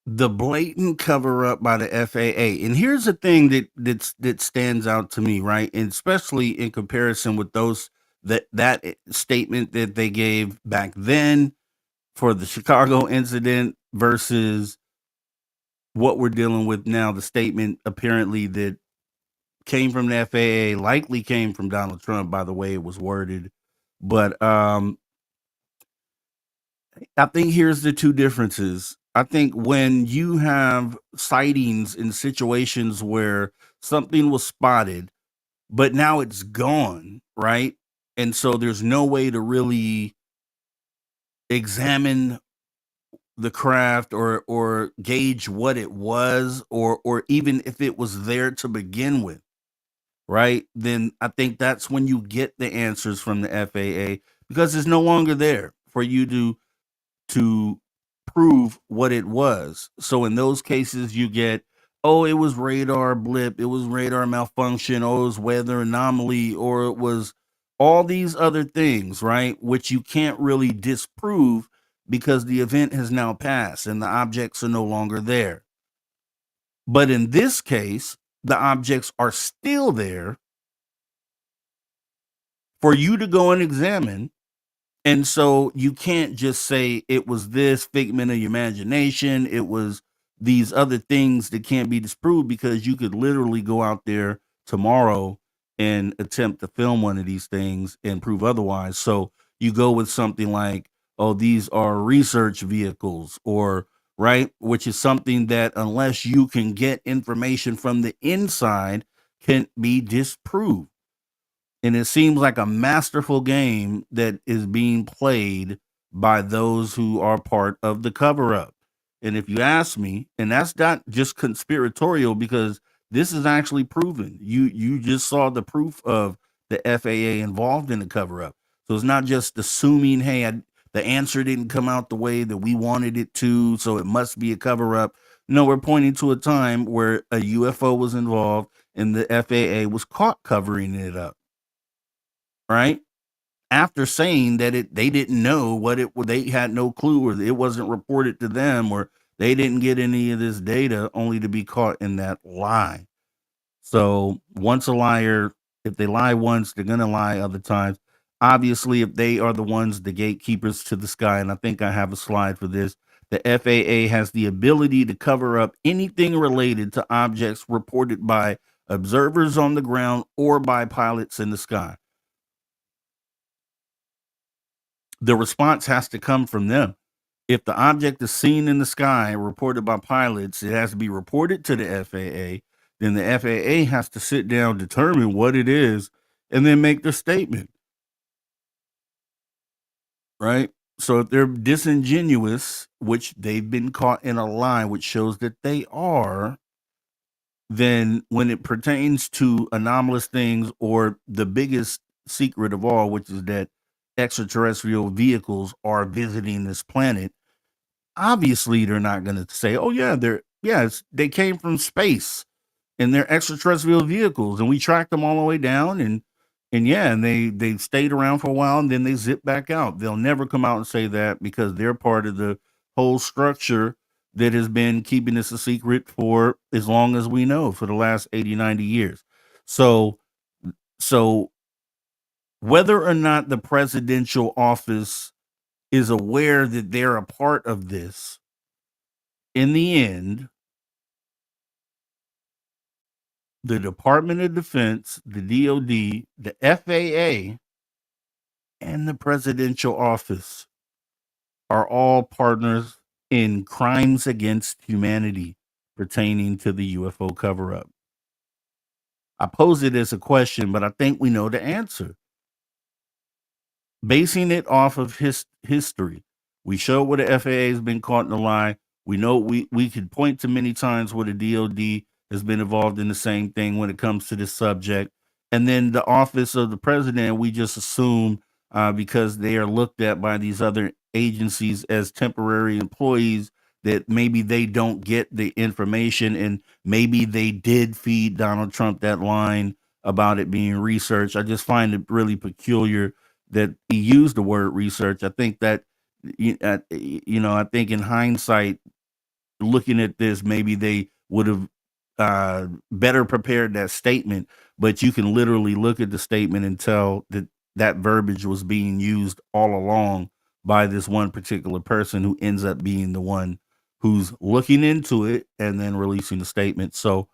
the blatant cover-up by the FAA, and here's the thing that stands out to me, right? And especially in comparison with that statement that they gave back then for the Chicago incident versus what we're dealing with now. The statement apparently that came from the FAA, likely came from Donald Trump by the way it was worded, but I think here's the two differences. I think when you have sightings in situations where something was spotted, but now it's gone, right? And so there's no way to really examine the craft or gauge what it was or even if it was there to begin with, right? Then I think that's when you get the answers from the FAA because it's no longer there for you to prove what it was. So in those cases, you get, oh, it was radar blip, it was radar malfunction, or it was weather anomaly, or it was all these other things, right? Which you can't really disprove because the event has now passed and the objects are no longer there. But in this case, the objects are still there for you to go and examine. And so you can't just say it was this figment of your imagination. It was these other things that can't be disproved because you could literally go out there tomorrow and attempt to film one of these things and prove otherwise. So you go with something like, oh, these are research vehicles or right, which is something that unless you can get information from the inside can't be disproved. And it seems like a masterful game that is being played by those who are part of the cover up. And if you ask me, and that's not just conspiratorial because this is actually proven. You just saw the proof of the FAA involved in the cover up. So it's not just assuming, hey, the answer didn't come out the way that we wanted it to, so it must be a cover up. No, we're pointing to a time where a UFO was involved and the FAA was caught covering it up. Right? After saying that they didn't know they had no clue or it wasn't reported to them or they didn't get any of this data only to be caught in that lie. So once a liar, if they lie once, they're going to lie other times. Obviously, if they are the ones, the gatekeepers to the sky, and I think I have a slide for this, the FAA has the ability to cover up anything related to objects reported by observers on the ground or by pilots in the sky. The response has to come from them. If the object is seen in the sky reported by pilots, it has to be reported to the FAA. Then the FAA has to sit down, determine what it is, and then make the statement. Right? So if they're disingenuous, which they've been caught in a lie, which shows that they are, then when it pertains to anomalous things or the biggest secret of all, which is that extraterrestrial vehicles are visiting this planet, obviously they're not going to say, oh yeah, they came from space and they're extraterrestrial vehicles and we tracked them all the way down and they stayed around for a while and then they zip back out. They'll never come out and say that because they're part of the whole structure that has been keeping this a secret for as long as we know, for the last 80, 90 years. So whether or not the presidential office is aware that they're a part of this, in the end, the Department of Defense, the DOD, the FAA, and the presidential office are all partners in crimes against humanity pertaining to the UFO cover up. I pose it as a question, but I think we know the answer. Basing it off of history, we show where the FAA has been caught in a lie. We know we could point to many times where the DOD has been involved in the same thing when it comes to this subject. And then the office of the president, we just assume because they are looked at by these other agencies as temporary employees that maybe they don't get the information, and maybe they did feed Donald Trump that line about it being research. I just find it really peculiar that he used the word research. I think that I think in hindsight, looking at this, maybe they would have better prepared that statement. But you can literally look at the statement and tell that that verbiage was being used all along by this one particular person who ends up being the one who's looking into it and then releasing the statement. So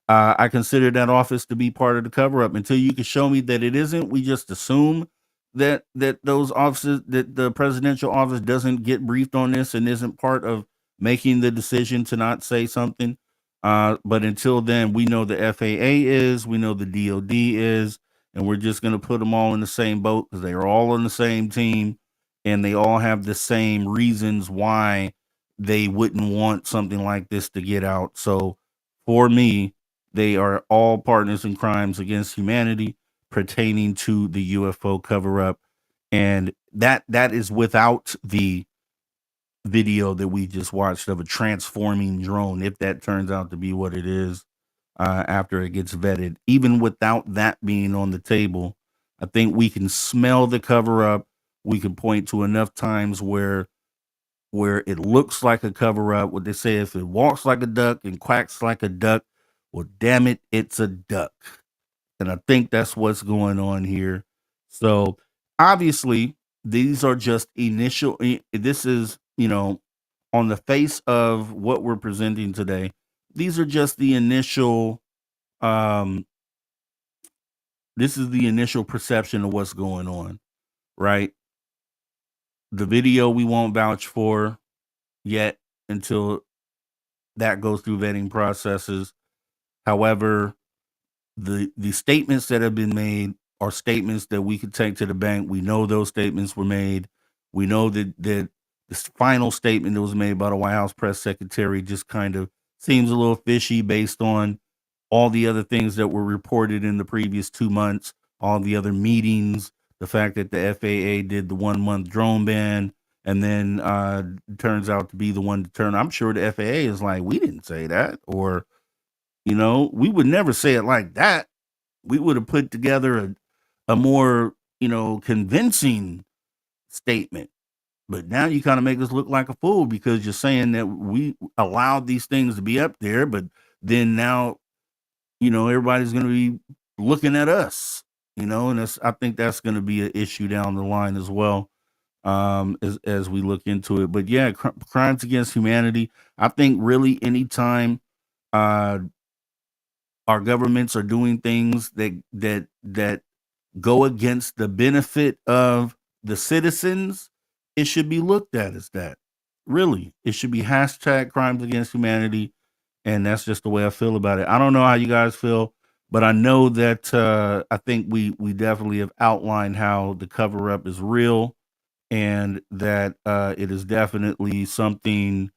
I consider that office to be part of the cover up. Until you can show me that it isn't, we just assume that those offices, that the presidential office doesn't get briefed on this and isn't part of making the decision to not say something. But until then, we know the FAA is, we know the DOD is, and we're just going to put them all in the same boat because they are all on the same team and they all have the same reasons why they wouldn't want something like this to get out. So for me, they are all partners in crimes against humanity pertaining to the UFO cover up. And that is without the video that we just watched of a transforming drone, if that turns out to be what it is after it gets vetted. Even without that being on the table, I think we can smell the cover up. We can point to enough times where it looks like a cover up. What they say, if it walks like a duck and quacks like a duck, well, damn it, it's a duck. And I think that's what's going on here. So obviously, these are just initial. This is, on the face of what we're presenting today, these are just the initial. Um, this is the initial perception of what's going on, right? The video we won't vouch for yet until that goes through vetting processes. However, the statements that have been made are statements that we could take to the bank. We know those statements were made. We know that this final statement that was made by the White House press secretary just kind of seems a little fishy based on all the other things that were reported in the previous 2 months, all the other meetings, the fact that the FAA did the 1 month drone ban, and then turns out to be the one to turn. I'm sure the FAA is like, we didn't say that, or we would never say it like that. We would have put together a more, convincing statement. But now you kind of make us look like a fool because you're saying that we allowed these things to be up there, but then now, everybody's going to be looking at us, and I think that's going to be an issue down the line as well, as we look into it. But yeah, crimes against humanity. I think really anytime uh, our governments are doing things that go against the benefit of the citizens, it should be looked at as that. Really, it should be hashtag crimes against humanity, and that's just the way I feel about it. I don't know how you guys feel, but I know that I think we definitely have outlined how the cover up is real, and that it is definitely something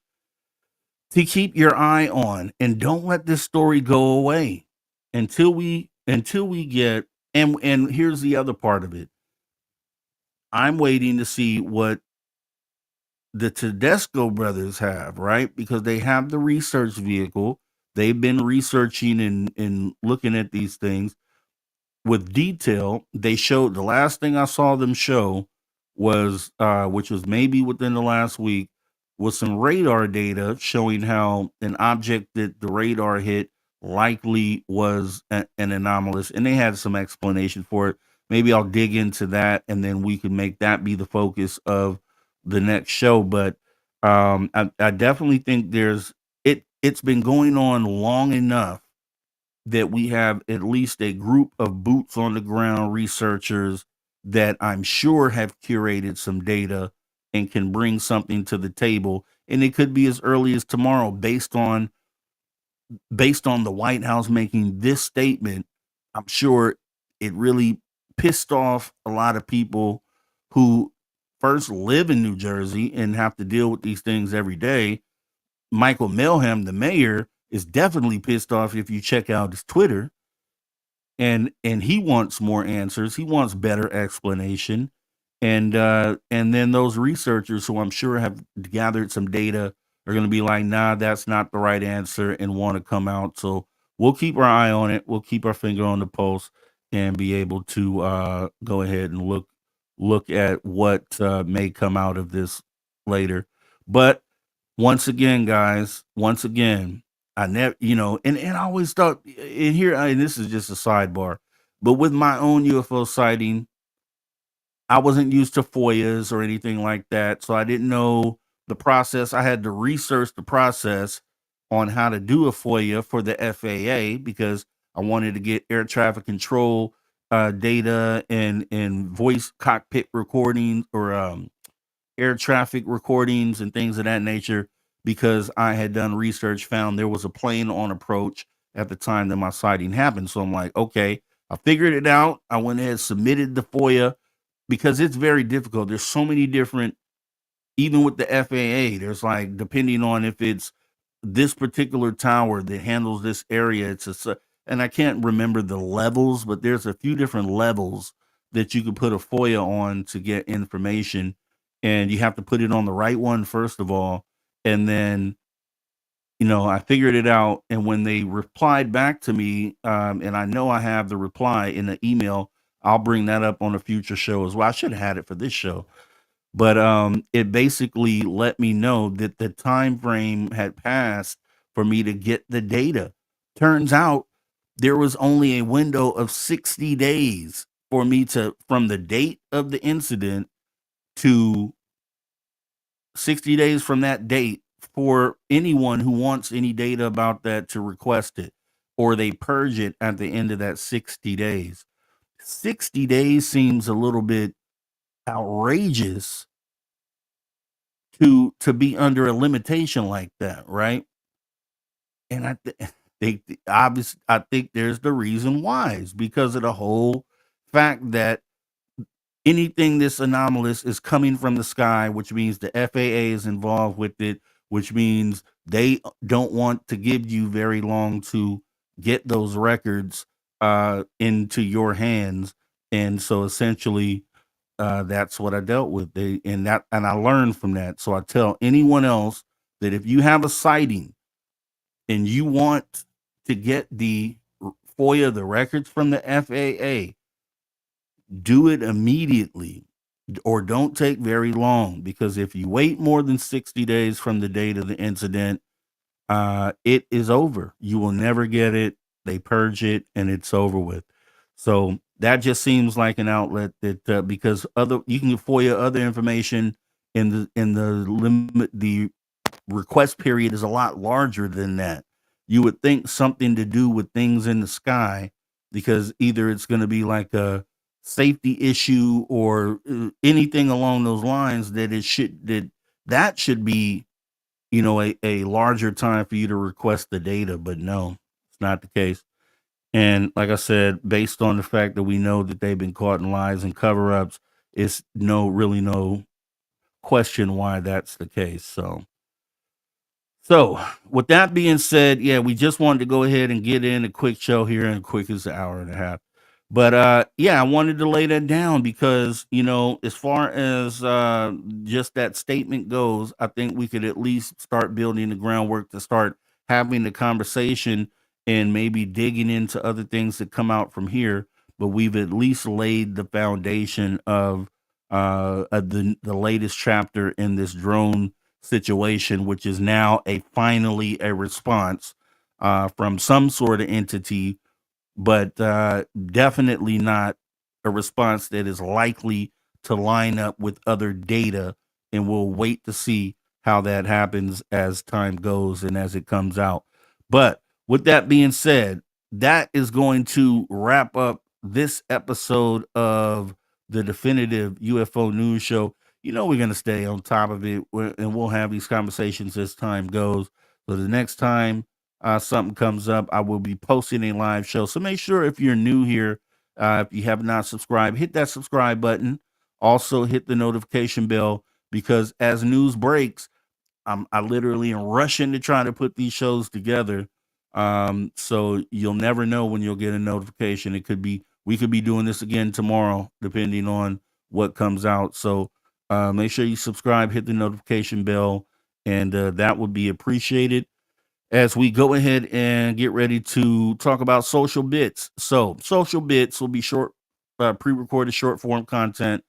to keep your eye on, and don't let this story go away until we get. And here's the other part of it. I'm waiting to see what the Tedesco brothers have, right? Because they have the research vehicle. They've been researching and looking at these things with detail. They showed, the last thing I saw them show was which was maybe within the last week, was some radar data showing how an object that the radar hit likely was an anomalous, and they had some explanation for it. Maybe I'll dig into that, and then we can make that be the focus of the next show. But I definitely think it's been going on long enough that we have at least a group of boots on the ground researchers that I'm sure have curated some data and can bring something to the table. And it could be as early as tomorrow based on the White House making this statement. I'm sure it really pissed off a lot of people who first live in New Jersey and have to deal with these things every day. Michael Melham, the mayor, is definitely pissed off if you check out his Twitter, and he wants more answers. He wants better explanation. And then those researchers who I'm sure have gathered some data are going to be like, nah, that's not the right answer, and want to come out. So we'll keep our eye on it. We'll keep our finger on the pulse and be able to go ahead and look at what may come out of this later. But once again, guys, once again, I never, and I always thought, and here, and this is just a sidebar, but with my own UFO sighting, I wasn't used to FOIAs or anything like that, so I didn't know the process. I had to research the process on how to do a FOIA for the FAA because I wanted to get air traffic control data and voice cockpit recording or air traffic recordings and things of that nature because I had done research, found there was a plane on approach at the time that my sighting happened. So I'm like, okay, I figured it out. I went ahead, submitted the FOIA because it's very difficult. There's so many different, even with the FAA, there's like, depending on if it's this particular tower that handles this area, and I can't remember the levels, but there's a few different levels that you could put a FOIA on to get information. And you have to put it on the right one, first of all. And then, I figured it out. And when they replied back to me, and I know I have the reply in the email, I'll bring that up on a future show as well. I should have had it for this show. But it basically let me know that the time frame had passed for me to get the data. Turns out there was only a window of 60 days for me to, from the date of the incident to 60 days from that date, for anyone who wants any data about that to request it, or they purge it at the end of that 60 days. 60 days seems a little bit outrageous to be under a limitation like that, right? And I think there's the reason why. It's because of the whole fact that anything this anomalous is coming from the sky, which means the FAA is involved with it, which means they don't want to give you very long to get those records into your hands. And so essentially, that's what I dealt with. And I learned from that. So I tell anyone else that if you have a sighting and you want to get the FOIA, the records from the FAA, do it immediately or don't take very long, because if you wait more than 60 days from the date of the incident, it is over. You will never get it. They purge it and it's over with. So that just seems like an outlet that because you can FOIA other information in the request period is a lot larger than that. You would think something to do with things in the sky, because either it's going to be like a safety issue or anything along those lines, that that should be a larger time for you to request the data. But no, it's not the case. And like I said, based on the fact that we know that they've been caught in lies and cover-ups, it's really no question why that's the case. So with that being said, yeah, we just wanted to go ahead and get in a quick show here, and quick is an hour and a half. But yeah, I wanted to lay that down because, as far as just that statement goes, I think we could at least start building the groundwork to start having the conversation and maybe digging into other things that come out from here. But we've at least laid the foundation of the latest chapter in this drone situation, which is now finally a response from some sort of entity, but definitely not a response that is likely to line up with other data. And we'll wait to see how that happens as time goes and as it comes out. But with that being said, that is going to wrap up this episode of the Definitive UFO News Show. we're going to stay on top of it, and we'll have these conversations as time goes. So the next time something comes up, I will be posting a live show. So make sure, if you're new here, if you have not subscribed, hit that subscribe button. Also hit the notification bell, because as news breaks, I literally am rushing to try to put these shows together. So you'll never know when you'll get a notification. We could be doing this again tomorrow, depending on what comes out. So make sure you subscribe, hit the notification bell, and that would be appreciated as we go ahead and get ready to talk about social bits. So social bits will be short, pre-recorded short form content,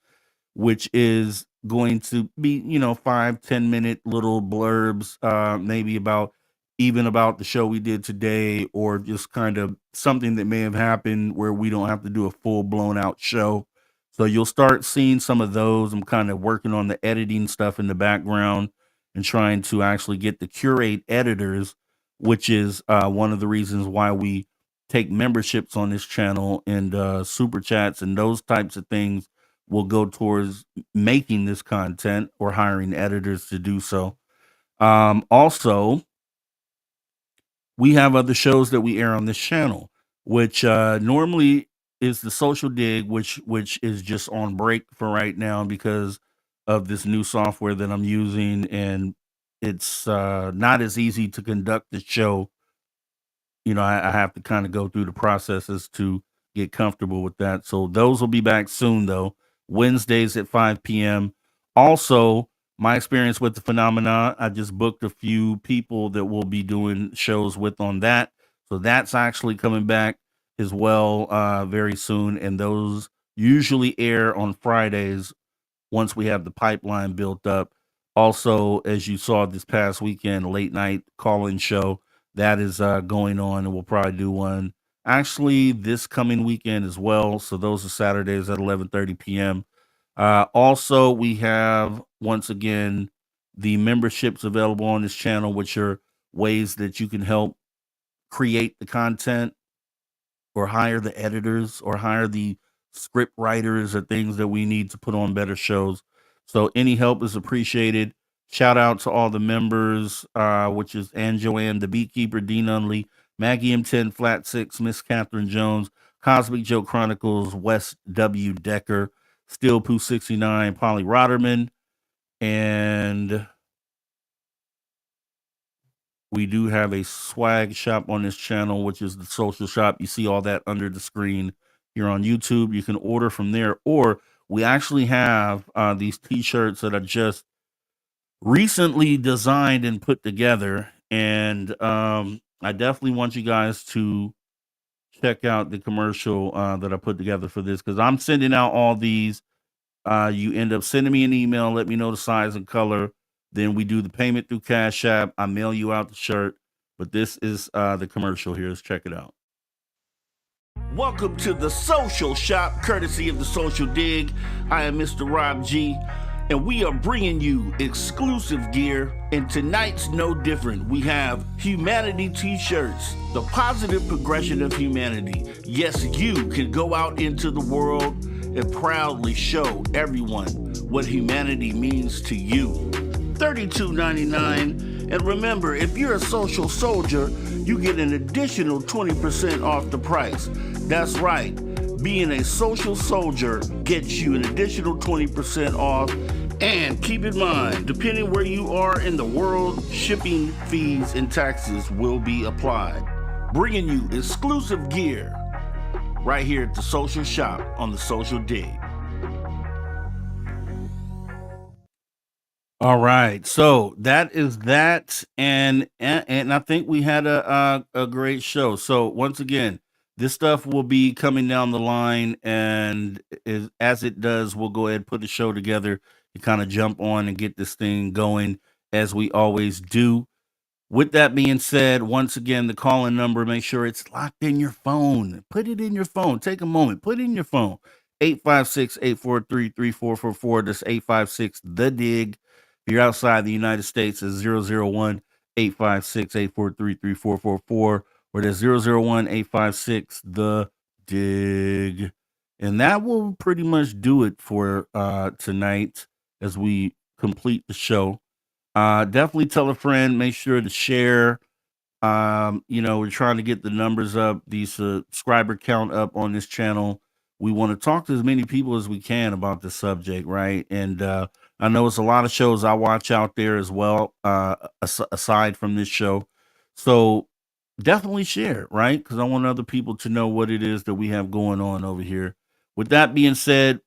which is going to be, 5-10 minute little blurbs, maybe about the show we did today, or just kind of something that may have happened where we don't have to do a full blown out show. So you'll start seeing some of those. I'm kind of working on the editing stuff in the background and trying to actually get the curate editors, which is one of the reasons why we take memberships on this channel, and super chats and those types of things will go towards making this content or hiring editors to do so. Also, we have other shows that we air on this channel, which normally is the Social Dig, which is just on break for right now because of this new software that I'm using, and it's not as easy to conduct the show. I have to kind of go through the processes to get comfortable with that. So those will be back soon, though. Wednesdays at 5 p.m. Also, my experience with the phenomena, I just booked a few people that we'll be doing shows with on that. So that's actually coming back as well very soon. And those usually air on Fridays once we have the pipeline built up. Also, as you saw this past weekend, late night call-in show that is going on, and we'll probably do one actually this coming weekend as well. So those are Saturdays at 11:30 p.m. Also, we have, once again, the memberships available on this channel, which are ways that you can help create the content, or hire the editors, or hire the script writers, or things that we need to put on better shows. So any help is appreciated. Shout out to all the members, which is Ann Joanne, the Beekeeper, Dean Unley, Maggie M10, Flat Six, Miss Catherine Jones, Cosmic Joe Chronicles, Wes W. Decker, Steel Poo 69, Polly Rotterman, and we do have a swag shop on this channel, which is the social shop. You see all that under the screen here on YouTube. You can order from there, or we actually have these t-shirts that are just recently designed and put together, and I definitely want you guys to check out the commercial that I put together for this, because I'm sending out all these. You end up sending me an email, let me know the size and color, then we do the payment through Cash App. I mail you out the shirt. But this is the commercial here. Let's check it out. Welcome to the Social Shop, courtesy of the Social Dig. I am Mr. Rob G, and we are bringing you exclusive gear, and tonight's no different. We have humanity t-shirts, the positive progression of humanity. Yes, you can go out into the world and proudly show everyone what humanity means to you. $32.99, and remember, if you're a social soldier, you get an additional 20% off the price. That's right, being a social soldier gets you an additional 20% off. And keep in mind, depending where you are in the world, shipping fees and taxes will be applied. Bringing you exclusive gear right here at the Social Shop on the Social Dig. All right, so that is that, and I think we had a great show. So once again, this stuff will be coming down the line, and as it does, we'll go ahead and put the show together to kind of jump on and get this thing going, as we always do. With that being said, once again, the call-in number, make sure it's locked in your phone. Put it in your phone. Take a moment. Put it in your phone. 856-843-3444. That's 856-THE-DIGG. If you're outside the United States, it's 001-856-843-3444. Or that's 001-856-THE-DIGG. And that will pretty much do it for tonight. as we complete the show. Definitely tell a friend. Make sure to share. We're trying to get the numbers up, the subscriber count up on this channel. We want to talk to as many people as we can about the subject, right? And I know it's a lot of shows I watch out there as well, aside from this show. So definitely share, right? Because I want other people to know what it is that we have going on over here. With that being said,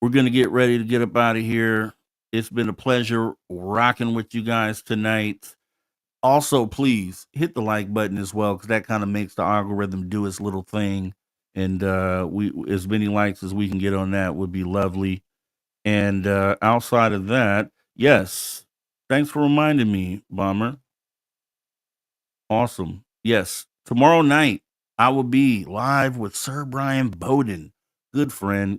we're going to get ready to get up out of here. It's been a pleasure rocking with you guys tonight. Also, please hit the like button as well, because that kind of makes the algorithm do its little thing. And we, as many likes as we can get on that would be lovely. And outside of that, yes, thanks for reminding me, Bomber. Awesome. Yes, tomorrow night I will be live with Sir Brian Bowden, good friend,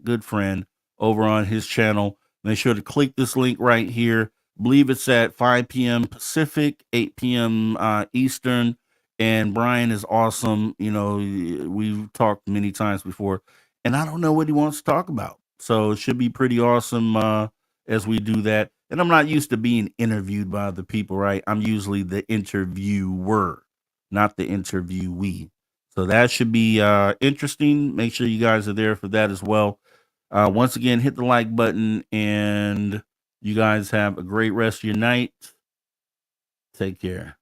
over on his channel. Make sure to click this link right here. Believe it's at 5 p.m. Pacific, 8 p.m. Eastern. And Brian is awesome. You know, we've talked many times before, and I don't know what he wants to talk about. So it should be pretty awesome as we do that. And I'm not used to being interviewed by other people, right? I'm usually the interviewer, not the interviewee. So that should be interesting. Make sure you guys are there for that as well. Once again, hit the like button, and you guys have a great rest of your night. Take care.